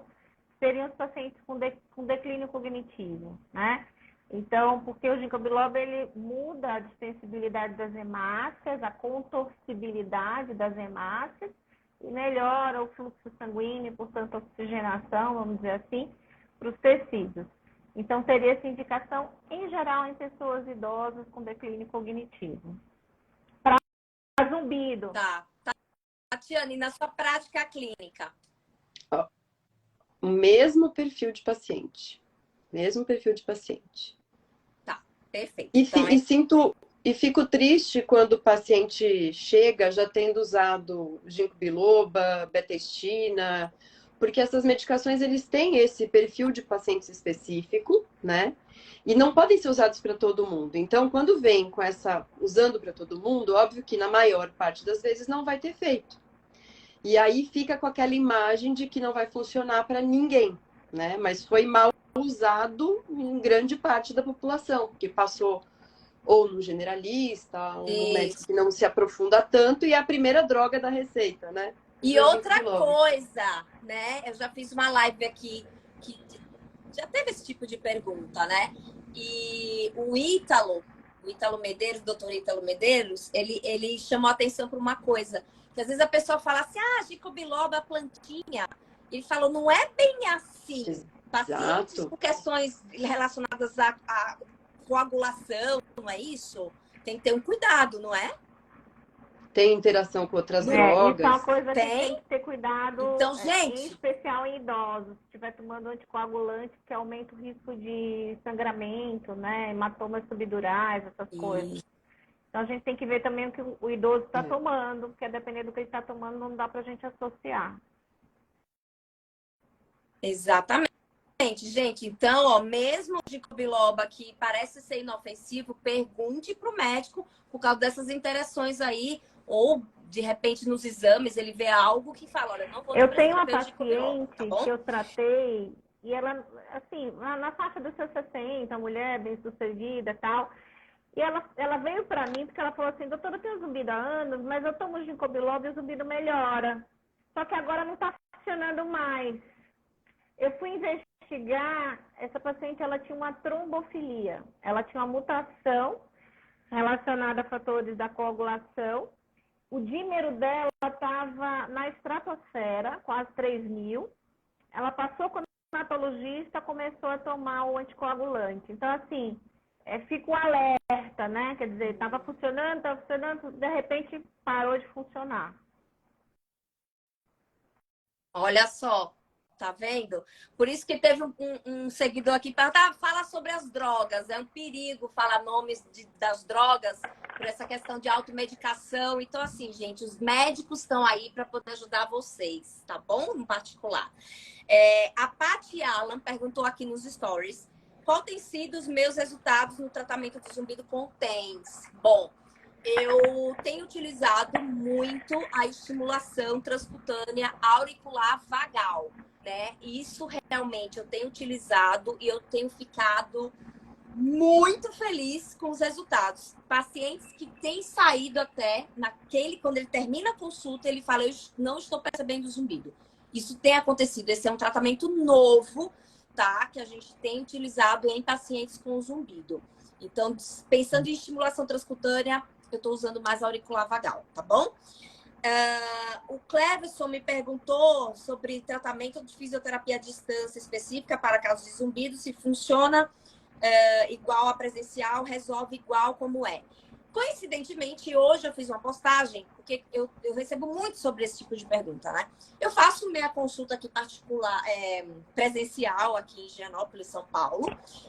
seriam os pacientes com declínio cognitivo, né? Então, porque o ginkgo biloba, ele muda a distensibilidade das hemácias, a contorcibilidade das hemácias, e melhora o fluxo sanguíneo, portanto, a oxigenação, vamos dizer assim, para os tecidos. Então, teria essa indicação, em geral, em pessoas idosas com declínio cognitivo. Para zumbido. Tá. Tatiane, na sua prática clínica? O mesmo perfil de paciente. Mesmo perfil de paciente. Tá, perfeito. E fico triste quando o paciente chega já tendo usado ginkgo biloba, betestina, porque essas medicações, eles têm esse perfil de paciente específico, né? E não podem ser usados para todo mundo. Então, quando vem com usando para todo mundo, óbvio que na maior parte das vezes não vai ter efeito. E aí fica com aquela imagem de que não vai funcionar para ninguém, né? Mas foi mal usado em grande parte da população, que passou ou no generalista, ou no médico que não se aprofunda tanto, e é a primeira droga da receita, né? E outra coisa, né? Eu já fiz uma live aqui que já teve esse tipo de pergunta, né? E o Ítalo Medeiros, doutor Ítalo Medeiros, ele chamou a atenção para uma coisa, que às vezes a pessoa fala assim, ginkgo biloba, plantinha. Ele falou, não é bem assim. Exato. Pacientes com questões relacionadas à coagulação, não é isso? Tem que ter um cuidado, não é? Tem interação com outras drogas. Isso é uma coisa que tem que ter cuidado, então, gente, em especial em idosos. Se estiver tomando anticoagulante, que aumenta o risco de sangramento, né? Hematomas subdurais, essas coisas. Então, a gente tem que ver também o que o idoso está tomando, porque dependendo do que ele está tomando, não dá para a gente associar. Exatamente. Gente, então, mesmo o ginkgo biloba que parece ser inofensivo, pergunte para o médico por causa dessas interações aí, ou de repente nos exames ele vê algo que fala, olha, não vou te Eu tenho uma prescrever o ginkgo biloba, paciente tá bom? que eu tratei, e ela, assim, na faixa dos seus 60, mulher bem-sucedida e tal, e ela veio para mim porque ela falou assim, doutora, eu tenho zumbido há anos, mas eu tomo ginkgo biloba e o zumbido melhora. Só que agora não está funcionando mais. Eu fui investigar, essa paciente, ela tinha uma trombofilia. Ela tinha uma mutação relacionada a fatores da coagulação. O dímero dela estava na estratosfera, quase 3.000. Ela passou com o hematologista, começou a tomar o anticoagulante. Então, assim, fica o alerta, né? Quer dizer, estava funcionando, de repente parou de funcionar. Olha só. Tá vendo? Por isso que teve um seguidor aqui para fala sobre as drogas. É um perigo falar nomes das drogas por essa questão de automedicação. Então, assim, gente, os médicos estão aí para poder ajudar vocês, tá bom? Em particular. A Paty Alan perguntou aqui nos stories qual tem sido os meus resultados no tratamento de zumbido com TENS. Bom, eu tenho utilizado muito a estimulação transcutânea auricular vagal. né? Isso realmente eu tenho utilizado e eu tenho ficado muito feliz com os resultados. Pacientes que têm saído até quando ele termina a consulta, ele fala, eu não estou percebendo o zumbido. Isso tem acontecido, esse é um tratamento novo, tá? Que a gente tem utilizado em pacientes com zumbido. Então, pensando em estimulação transcutânea, eu estou usando mais auricular vagal, tá bom? O Cleverson me perguntou sobre tratamento de fisioterapia à distância específica para casos de zumbido, se funciona igual a presencial, resolve igual como é. Coincidentemente, hoje eu fiz uma postagem, porque eu recebo muito sobre esse tipo de pergunta, né? Eu faço minha consulta aqui particular, presencial, aqui em Higienópolis, São Paulo,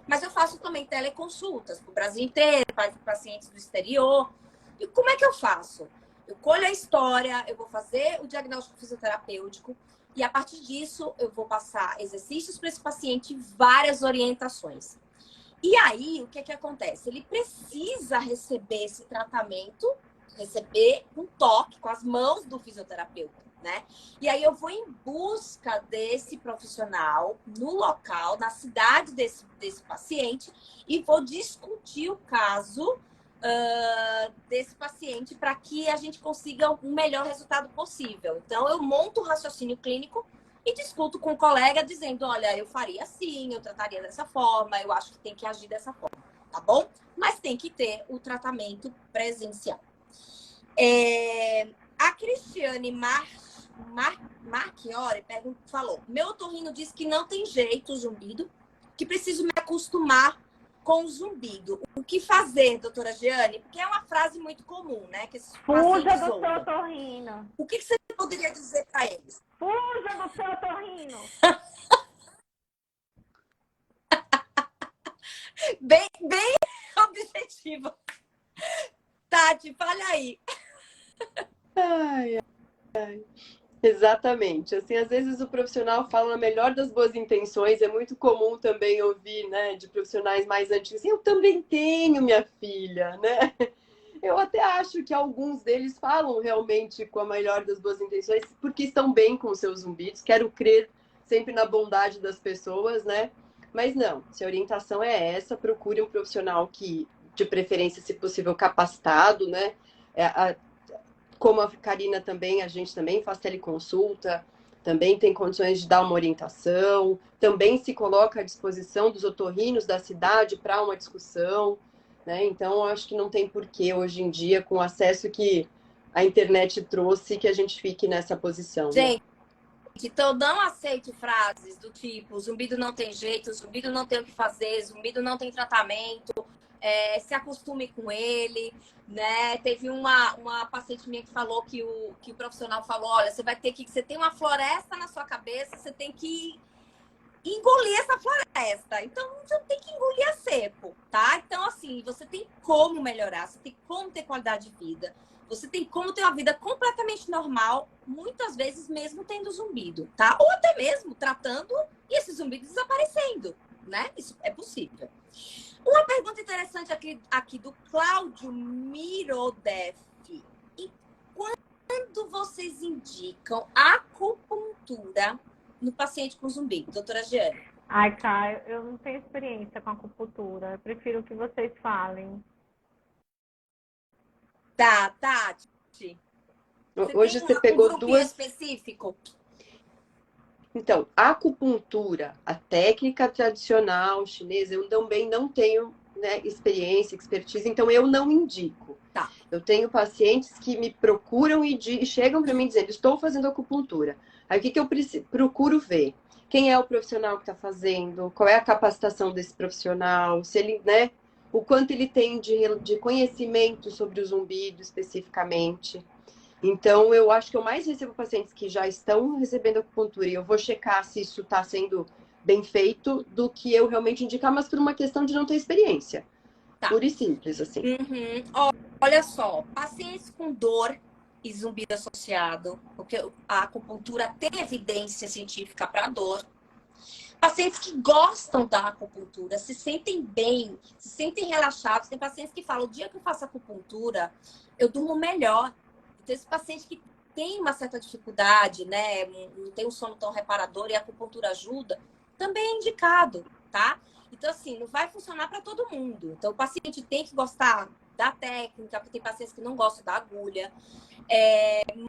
mas eu faço também teleconsultas para o Brasil inteiro, para pacientes do exterior. E como é que eu faço? Eu colho a história, eu vou fazer o diagnóstico fisioterapêutico e, a partir disso, eu vou passar exercícios para esse paciente e várias orientações. E aí, o que acontece? Ele precisa receber esse tratamento, receber um toque com as mãos do fisioterapeuta, né? E aí eu vou em busca desse profissional no local, na cidade desse paciente e vou discutir o caso desse paciente para que a gente consiga o melhor resultado possível. Então, eu monto o raciocínio clínico e discuto com o colega dizendo, olha, eu faria assim, eu trataria dessa forma, eu acho que tem que agir dessa forma, tá bom? Mas tem que ter o tratamento presencial. A Cristiane Marchiori falou, meu otorrino disse que não tem jeito o zumbido, que preciso me acostumar com o zumbido. O que fazer, doutora Jeane? Porque é uma frase muito comum, né? Que esses Fuja do seu otorrino. O que você poderia dizer para eles? Fuja do seu otorrino. bem objetiva. Tati, fala aí. Ai. Exatamente. Assim, às vezes o profissional fala na melhor das boas intenções. É muito comum também ouvir, né, de profissionais mais antigos, assim, eu também tenho minha filha, né? Eu até acho que alguns deles falam realmente com a melhor das boas intenções, porque estão bem com os seus zumbidos. Quero crer sempre na bondade das pessoas, né? Mas não, se a orientação é essa, procure um profissional que, de preferência, se possível, capacitado, né? Como a Karina também, a gente também faz teleconsulta, também tem condições de dar uma orientação, também se coloca à disposição dos otorrinos da cidade para uma discussão, né? Então, acho que não tem porquê, hoje em dia, com o acesso que a internet trouxe, que a gente fique nessa posição. Gente, né? Então não aceite frases do tipo, zumbido não tem jeito, zumbido não tem o que fazer, zumbido não tem tratamento. Se acostume com ele, né? Teve uma paciente minha que falou que o profissional falou, olha, você tem uma floresta na sua cabeça, você tem que engolir essa floresta. Então, você tem que engolir a seco, tá? Então, assim, você tem como melhorar, você tem como ter qualidade de vida, você tem como ter uma vida completamente normal, muitas vezes mesmo tendo zumbido, tá? Ou até mesmo tratando e esse zumbido desaparecendo, né? Isso é possível. Uma pergunta interessante aqui do Cláudio Mirodeff. E quando vocês indicam acupuntura no paciente com zumbido, doutora Jeane? Ai, Caio, eu não tenho experiência com acupuntura. Eu prefiro que vocês falem. Tá, Tati. Hoje você pegou um duas específico. Então, a acupuntura, a técnica tradicional chinesa, eu também não tenho, né, experiência, expertise, então eu não indico. Tá. Eu tenho pacientes que me procuram e chegam para mim dizendo, estou fazendo acupuntura. Aí o que eu procuro ver? Quem é o profissional que está fazendo? Qual é a capacitação desse profissional? Se ele, né, o quanto ele tem de conhecimento sobre o zumbido especificamente. Então, eu acho que eu mais recebo pacientes que já estão recebendo acupuntura e eu vou checar se isso está sendo bem feito do que eu realmente indicar, mas por uma questão de não ter experiência. Tá. Pura e simples, assim. Uhum. Olha só, pacientes com dor e zumbido associado, porque a acupuntura tem evidência científica para dor. Pacientes que gostam da acupuntura, se sentem bem, se sentem relaxados. Tem pacientes que falam, o dia que eu faço acupuntura, eu durmo melhor. Então, esse paciente que tem uma certa dificuldade, né? Não tem um sono tão reparador e a acupuntura ajuda, também é indicado, tá? Então, assim, não vai funcionar para todo mundo. Então, o paciente tem que gostar da técnica, porque tem pacientes que não gostam da agulha.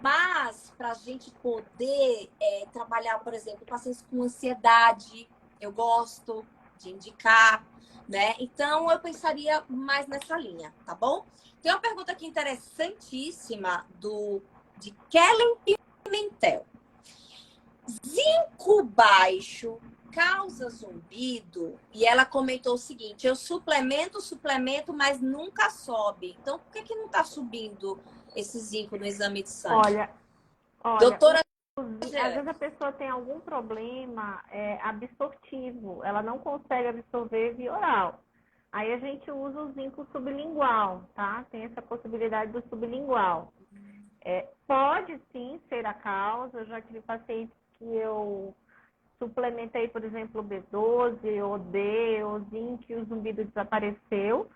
Mas, para a gente poder trabalhar, por exemplo, pacientes com ansiedade, eu gosto de indicar, né? Então, eu pensaria mais nessa linha, tá bom? Tem uma pergunta aqui interessantíssima de Kellen Pimentel. Zinco baixo causa zumbido? E ela comentou o seguinte: eu suplemento, mas nunca sobe. Então, por que não está subindo esse zinco no exame de sangue? Olha, Doutora, às vezes a pessoa tem algum problema absortivo, ela não consegue absorver via oral. Aí a gente usa o zinco sublingual, tá? Tem essa possibilidade do sublingual. Pode sim ser a causa, eu já tive pacientes que eu suplementei, por exemplo, B12, ou D, ou zinco, e o zumbido desapareceu,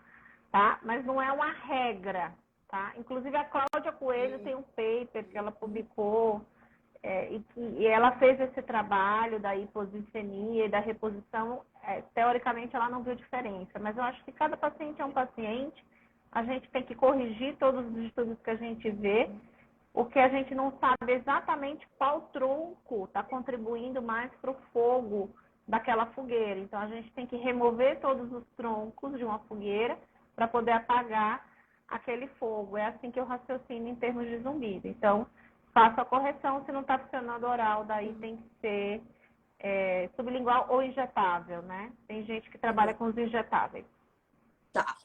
tá? Mas não é uma regra, tá? Inclusive a Cláudia Coelho tem um paper que ela publicou, e ela fez esse trabalho da hipoglicemia e da reposição. Teoricamente ela não viu diferença, mas eu acho que cada paciente é um paciente, a gente tem que corrigir todos os estudos que a gente vê. O que a gente não sabe exatamente qual tronco está contribuindo mais para o fogo daquela fogueira. Então, a gente tem que remover todos os troncos de uma fogueira para poder apagar aquele fogo. É assim que eu raciocino em termos de zumbido. Então, faço a correção se não está funcionando oral, daí tem que ser sublingual ou injetável, né? Tem gente que trabalha com os injetáveis. Tá.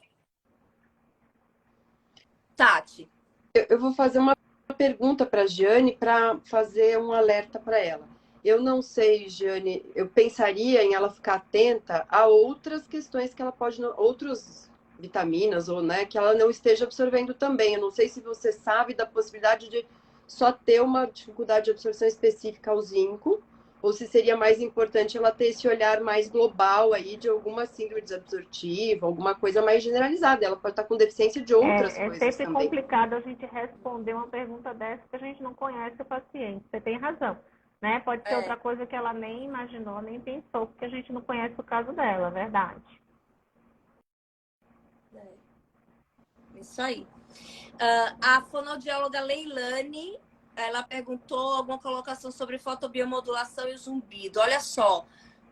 Tati. Eu vou fazer uma pergunta para a Jane para fazer um alerta para ela. Eu não sei, Jane, eu pensaria em ela ficar atenta a outras questões que ela pode, outras vitaminas, ou né, que ela não esteja absorvendo também. Eu não sei se você sabe da possibilidade de só ter uma dificuldade de absorção específica ao zinco, ou se seria mais importante ela ter esse olhar mais global aí de alguma síndrome desabsortiva, alguma coisa mais generalizada. Ela pode estar com deficiência de outras coisas também. É sempre complicado a gente responder uma pergunta dessa, porque a gente não conhece o paciente. Você tem razão, né? Pode ser outra coisa que ela nem imaginou, nem pensou, porque a gente não conhece o caso dela, é verdade. Isso aí. A fonoaudióloga Leilane, ela perguntou alguma colocação sobre fotobiomodulação e o zumbido. Olha só,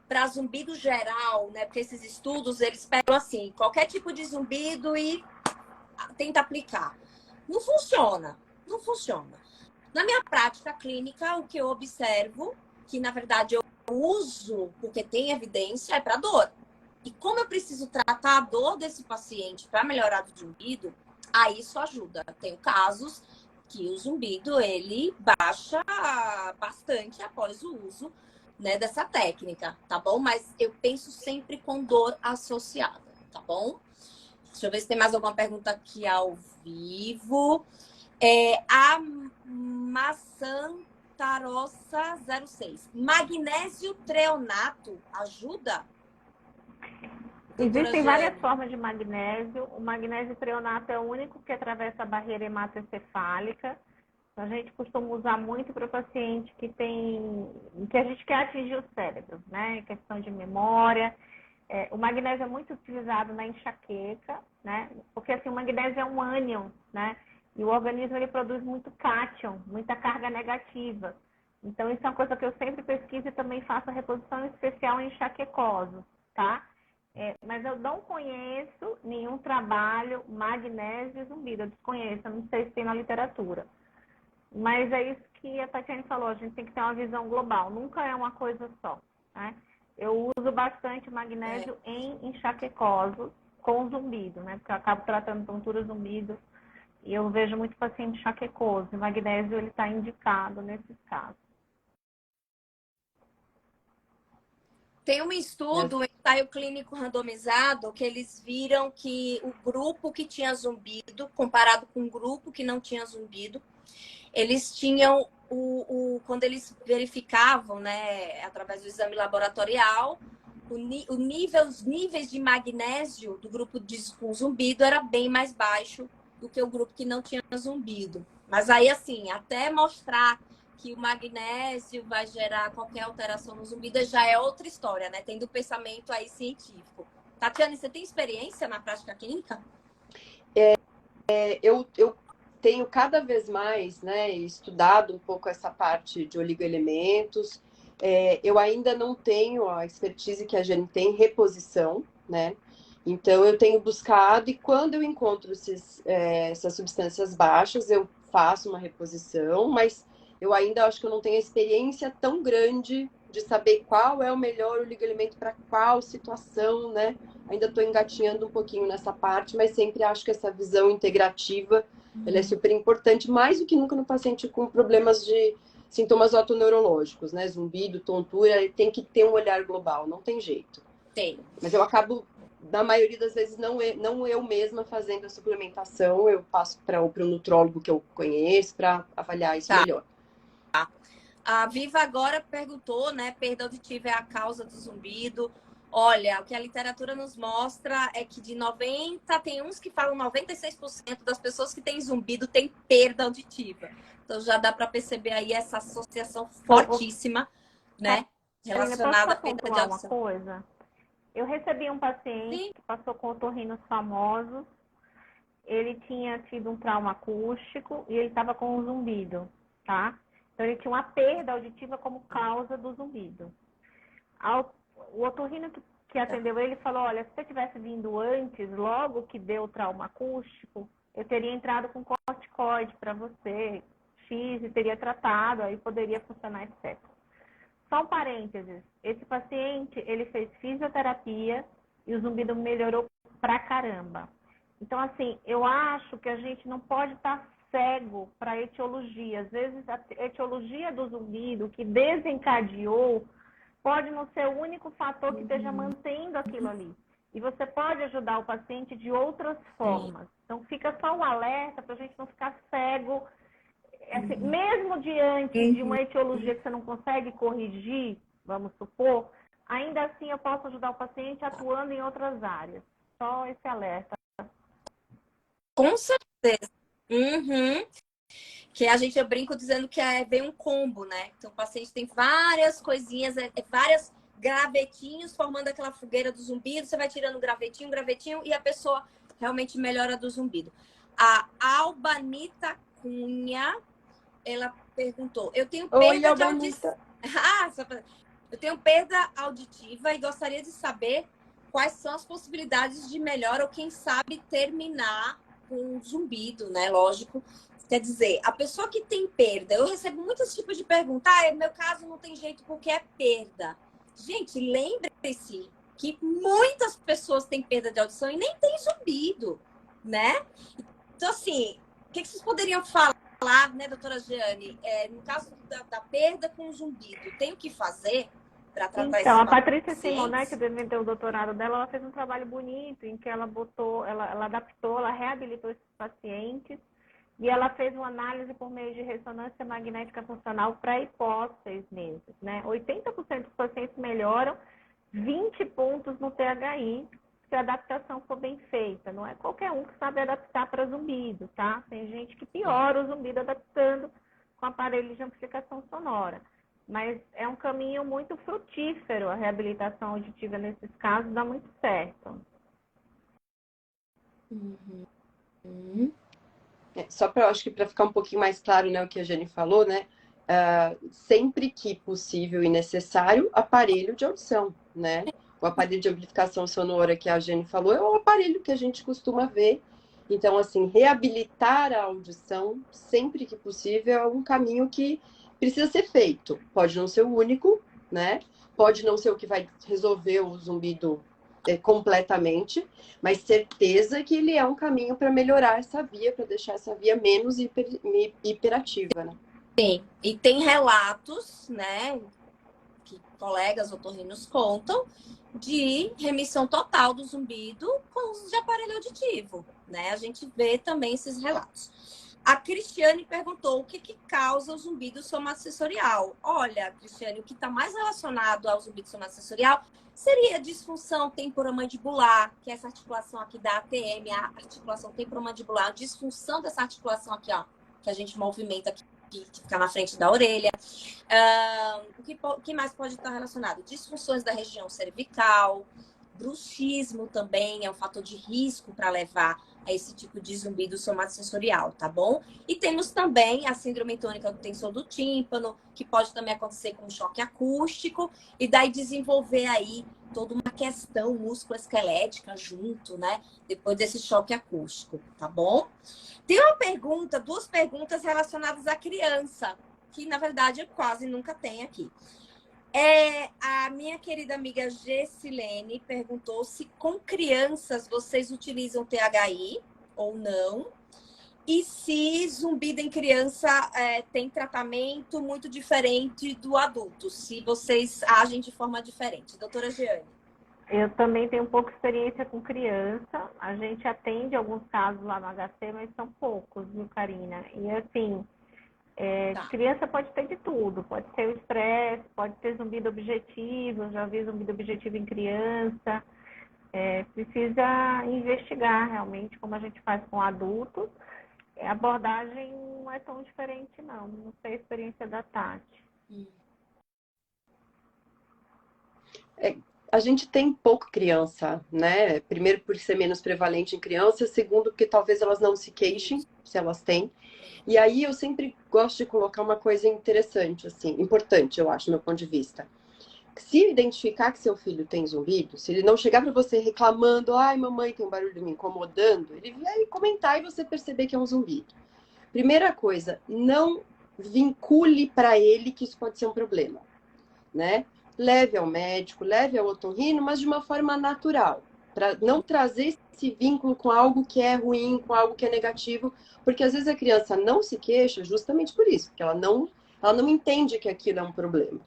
para zumbido geral, né? Porque esses estudos, eles pegam assim, qualquer tipo de zumbido e tenta aplicar. Não funciona. Na minha prática clínica, o que eu observo, que na verdade eu uso, porque tem evidência, é para dor. E como eu preciso tratar a dor desse paciente para melhorar o zumbido, aí isso ajuda. Tenho casos que o zumbido, ele baixa bastante após o uso, né, dessa técnica, tá bom? Mas eu penso sempre com dor associada, tá bom? Deixa eu ver se tem mais alguma pergunta aqui ao vivo. A maçã tarossa 06. Magnésio treonato ajuda? Existem várias formas de magnésio. O magnésio treonato é o único que atravessa a barreira hematoencefálica. A gente costuma usar muito para o paciente que a gente quer atingir o cérebro, né? Questão de memória. O magnésio é muito utilizado na enxaqueca, né? Porque assim, o magnésio é um ânion, né? E o organismo ele produz muito cátion, muita carga negativa. Então, isso é uma coisa que eu sempre pesquiso e também faço a reposição especial em enxaquecosos, tá? Mas eu não conheço nenhum trabalho magnésio zumbido. Eu desconheço, eu não sei se tem na literatura. Mas é isso que a Tatiane falou, a gente tem que ter uma visão global. Nunca é uma coisa só, né? Eu uso bastante magnésio em enxaquecosos com zumbido, né? Porque eu acabo tratando tontura zumbido e eu vejo muito paciente enxaquecoso. O magnésio ele está indicado nesses casos. Tem um estudo, um ensaio clínico randomizado, que eles viram que o grupo que tinha zumbido, comparado com o grupo que não tinha zumbido, eles tinham, quando eles verificavam, né, através do exame laboratorial, os níveis de magnésio do grupo com zumbido era bem mais baixo do que o grupo que não tinha zumbido, Mas aí, assim, até mostrar que o magnésio vai gerar qualquer alteração no zumbido já é outra história, né? Tem do pensamento aí científico. Tatiane, você tem experiência na prática clínica? Eu tenho cada vez mais, né, estudado um pouco essa parte de oligoelementos. Eu ainda não tenho a expertise que a Jane tem em reposição, né? Então eu tenho buscado e quando eu encontro essas substâncias baixas, eu faço uma reposição, mas eu ainda acho que eu não tenho a experiência tão grande de saber qual é o melhor oligoelemento para qual situação, né? Ainda estou engatinhando um pouquinho nessa parte, mas sempre acho que essa visão integrativa ela é super importante, mais do que nunca no paciente com problemas de sintomas otoneurológicos, né? Zumbido, tontura, ele tem que ter um olhar global, não tem jeito. Tem. Mas eu acabo, na maioria das vezes, não eu mesma fazendo a suplementação, eu passo para o nutrólogo que eu conheço para avaliar isso melhor. A Viva agora perguntou, né? Perda auditiva é a causa do zumbido. Olha, o que a literatura nos mostra é que de 90, tem uns que falam 96% das pessoas que têm zumbido têm perda auditiva. Então já dá para perceber aí essa associação fortíssima, né? Relacionada à perda de audição. Uma coisa? Eu recebi um paciente que passou com otorrinos famosos. Ele tinha tido um trauma acústico e ele estava com um zumbido, tá? Então ele tinha uma perda auditiva como causa do zumbido. O otorrino que atendeu ele falou, olha, se você tivesse vindo antes, logo que deu o trauma acústico, eu teria entrado com corticoide para você, X, e teria tratado, aí poderia funcionar, etc. Só um parênteses, esse paciente, ele fez fisioterapia e o zumbido melhorou pra caramba. Então, assim, eu acho que a gente não pode estar cego para a etiologia. Às vezes, a etiologia do zumbido que desencadeou pode não ser o único fator que esteja mantendo aquilo ali. E você pode ajudar o paciente de outras formas. Então, fica só um alerta para a gente não ficar cego. Assim, mesmo diante de uma etiologia que você não consegue corrigir, vamos supor, ainda assim eu posso ajudar o paciente atuando em outras áreas. Só esse alerta. Com certeza. Que a gente, eu brinco dizendo que vem um combo, né? Então o paciente tem várias coisinhas, várias gravetinhos formando aquela fogueira do zumbido, você vai tirando gravetinho, e a pessoa realmente melhora do zumbido. A Albanita Cunha, ela perguntou, eu tenho perda de audição. Eu tenho perda auditiva e gostaria de saber quais são as possibilidades de melhora ou quem sabe terminar com zumbido, né? Lógico. Quer dizer, a pessoa que tem perda, eu recebo muitos tipos de pergunta, no meu caso não tem jeito porque é perda. Gente, lembre-se que muitas pessoas têm perda de audição e nem tem zumbido, né? Então, assim, o que vocês poderiam falar, né, doutora Jeane, no caso da perda com zumbido, tem o que fazer para tratar isso? Então, a Patrícia Simonet, que defendeu o doutorado dela, ela fez um trabalho bonito em que ela adaptou, ela reabilitou esses pacientes e ela fez uma análise por meio de ressonância magnética funcional para hipós 6 meses, né? 80% dos pacientes melhoram, 20 pontos no THI, se a adaptação for bem feita. Não é qualquer um que sabe adaptar para zumbido, tá? Tem gente que piora o zumbido adaptando com aparelho de amplificação sonora. Mas é um caminho muito frutífero, a reabilitação auditiva nesses casos dá muito certo. Só para, acho que para ficar um pouquinho mais claro, né, o que a Jane falou, né, sempre que possível e necessário, aparelho de audição, né? O aparelho de amplificação sonora que a Jane falou é o aparelho que a gente costuma ver. Então, assim, reabilitar a audição sempre que possível é um caminho que precisa ser feito. Pode não ser o único, né? Pode não ser o que vai resolver o zumbido completamente, mas certeza que ele é um caminho para melhorar essa via, para deixar essa via menos hiperativa, né? Sim, e tem relatos, né, que colegas otorrinos contam, de remissão total do zumbido com uso de aparelho auditivo, né? A gente vê também esses relatos. A Cristiane perguntou o que causa o zumbido somatosensorial. Olha, Cristiane, o que está mais relacionado ao zumbido somatosensorial seria a disfunção temporomandibular, que é essa articulação aqui da ATM, a articulação temporomandibular, a disfunção dessa articulação aqui, ó, que a gente movimenta aqui, que fica na frente da orelha. O que mais pode estar relacionado? Disfunções da região cervical, bruxismo também é um fator de risco para levar a esse tipo de zumbido somatosensorial, tá bom? E temos também a síndrome tônica do tensor do tímpano, que pode também acontecer com choque acústico, e daí desenvolver aí toda uma questão musculoesquelética junto, né? Depois desse choque acústico, tá bom? Tem duas perguntas relacionadas à criança, que na verdade eu quase nunca tenho aqui. A minha querida amiga Gessilene perguntou se com crianças vocês utilizam THI ou não. E se zumbido em criança tem tratamento muito diferente do adulto. Se vocês agem de forma diferente. Doutora Jeane. Eu também tenho um pouco de experiência com criança. A gente atende alguns casos lá no HC, mas são poucos, viu, Karina? E assim... Tá. Criança pode ter de tudo, pode ter o estresse, pode ter zumbido objetivo, já vi zumbido objetivo em criança. Precisa investigar realmente como a gente faz com adultos. A abordagem não é tão diferente, não. Não sei a experiência da Tati. A gente tem pouco criança, né? Primeiro, por ser menos prevalente em criança. Segundo, porque talvez elas não se queixem, se elas têm. E aí eu sempre gosto de colocar uma coisa interessante, assim, importante, eu acho, do meu ponto de vista. Se identificar que seu filho tem zumbido, se ele não chegar para você reclamando, ai, mamãe, tem um barulho me incomodando, ele vai comentar e você perceber que é um zumbido. Primeira coisa, não vincule para ele que isso pode ser um problema, né? Leve ao médico, leve ao otorrino, mas de uma forma natural, para não trazer esse vínculo com algo que é ruim, com algo que é negativo, porque às vezes a criança não se queixa justamente por isso, porque ela não entende que aquilo é um problema.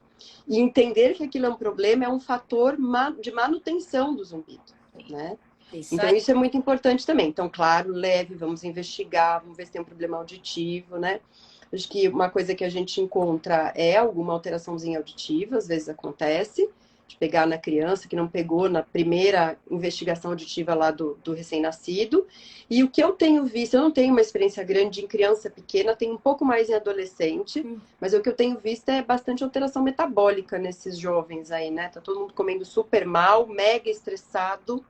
E entender que aquilo é um problema é um fator de manutenção do zumbido, né? Então isso é muito importante também. Então, claro, leve, vamos investigar, vamos ver se tem um problema auditivo, né? Acho que uma coisa que a gente encontra é alguma alteraçãozinha auditiva, às vezes acontece, de pegar na criança que não pegou na primeira investigação auditiva lá do recém-nascido. E o que eu tenho visto, eu não tenho uma experiência grande em criança pequena, tenho um pouco mais em adolescente, mas o que eu tenho visto é bastante alteração metabólica nesses jovens aí, né? Tá todo mundo comendo super mal, mega estressado,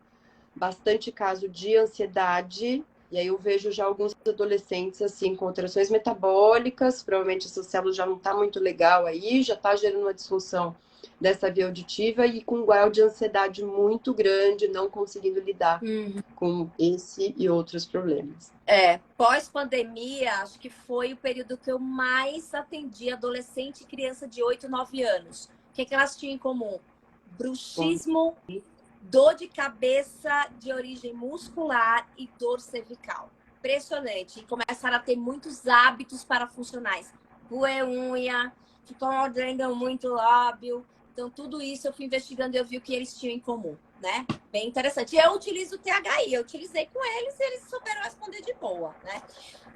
bastante caso de ansiedade. E aí eu vejo já alguns adolescentes assim com alterações metabólicas, provavelmente essa célula já não tá muito legal aí, já tá gerando uma disfunção dessa via auditiva e com um grau de ansiedade muito grande, não conseguindo lidar com esse e outros problemas. Pós-pandemia, acho que foi o período que eu mais atendi adolescente e criança de 8, 9 anos. O que elas tinham em comum? Bruxismo, dor de cabeça de origem muscular e dor cervical. Impressionante. E começaram a ter muitos hábitos parafuncionais. Roer unha, ficou mordendo muito lábio. Então, tudo isso eu fui investigando e eu vi o que eles tinham em comum, né? Bem interessante. E eu utilizo o THI, eu utilizei com eles e eles souberam responder de boa, né?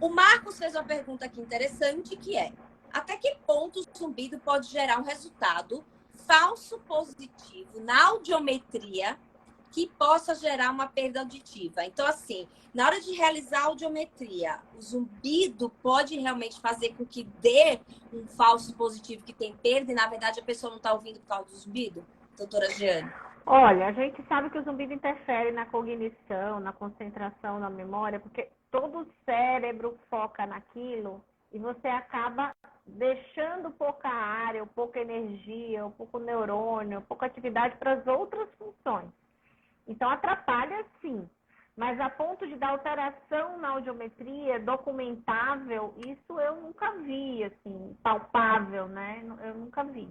O Marcos fez uma pergunta aqui interessante, que é: até que ponto o zumbido pode gerar um resultado falso positivo na audiometria que possa gerar uma perda auditiva? Então, assim, na hora de realizar a audiometria, o zumbido pode realmente fazer com que dê um falso positivo que tem perda e, na verdade, a pessoa não está ouvindo por causa do zumbido? Doutora Jeane. Olha, a gente sabe que o zumbido interfere na cognição, na concentração, na memória, porque todo o cérebro foca naquilo e você acaba deixando pouca área, ou pouca energia, ou pouco neurônio, ou pouca atividade para as outras funções. Então, atrapalha sim, mas a ponto de dar alteração na audiometria, documentável, isso eu nunca vi, assim, palpável, né? Eu nunca vi.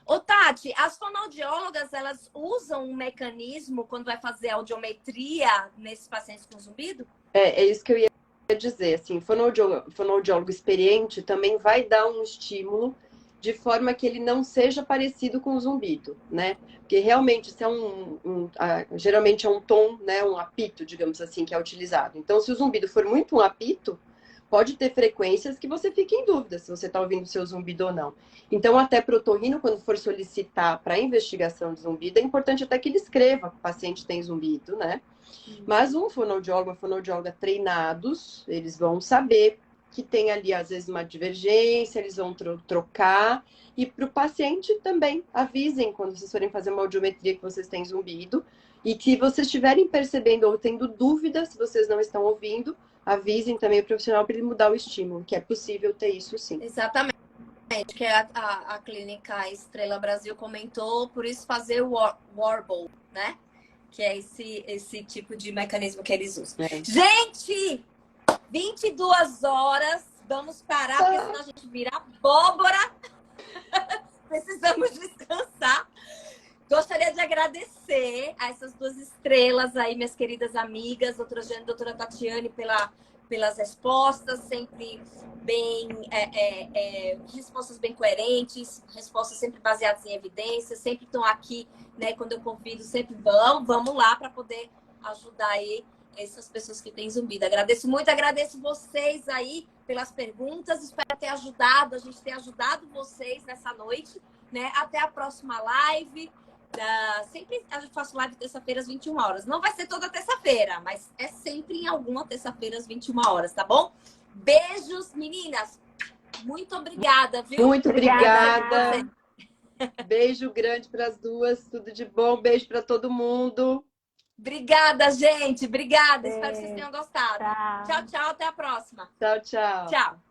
Ô, Tati, as fonoaudiólogas, elas usam um mecanismo quando vai fazer audiometria nesses pacientes com zumbido? É isso que eu ia dizer, assim, fonoaudiólogo experiente também vai dar um estímulo de forma que ele não seja parecido com o zumbido, né? Porque realmente isso é geralmente é um tom, né? Um apito, digamos assim, que é utilizado. Então, se o zumbido for muito um apito, pode ter frequências que você fique em dúvida se você está ouvindo o seu zumbido ou não. Então, até para o otorrino, quando for solicitar para investigação de zumbido, é importante até que ele escreva que o paciente tem zumbido, né? Mas um fonoaudiólogo, uma fonoaudióloga treinados, eles vão saber que tem ali, às vezes, uma divergência, eles vão trocar. E para o paciente também, avisem quando vocês forem fazer uma audiometria que vocês têm zumbido. E que vocês estiverem percebendo ou tendo dúvidas, se vocês não estão ouvindo, avisem também o profissional para ele mudar o estímulo, que é possível ter isso sim. Exatamente. Que a clínica Estrela Brasil comentou, por isso fazer o Warble, né? Que é esse tipo de mecanismo que eles usam. Gente, 22 horas, vamos parar, porque senão a gente vira abóbora. Precisamos descansar. Gostaria de agradecer a essas duas estrelas aí, minhas queridas amigas, doutora Jane e doutora Tatiane, pelas respostas, sempre bem, respostas bem coerentes, respostas sempre baseadas em evidências, sempre estão aqui, né, quando eu convido, sempre vamos lá para poder ajudar aí essas pessoas que têm zumbido. Agradeço muito, agradeço vocês aí pelas perguntas, espero ter ajudado, a gente ter ajudado vocês nessa noite, né, até a próxima live. Sempre a gente faz live terça-feira às 21 horas. Não vai ser toda terça-feira, mas é sempre em alguma terça-feira às 21 horas, tá bom? Beijos, meninas. Muito obrigada, viu? Muito obrigada. Beijo grande para as duas. Tudo de bom. Beijo para todo mundo. Obrigada, gente. Obrigada. Espero que vocês tenham gostado. Tchau, tchau. Até a próxima. Tchau, tchau. Tchau.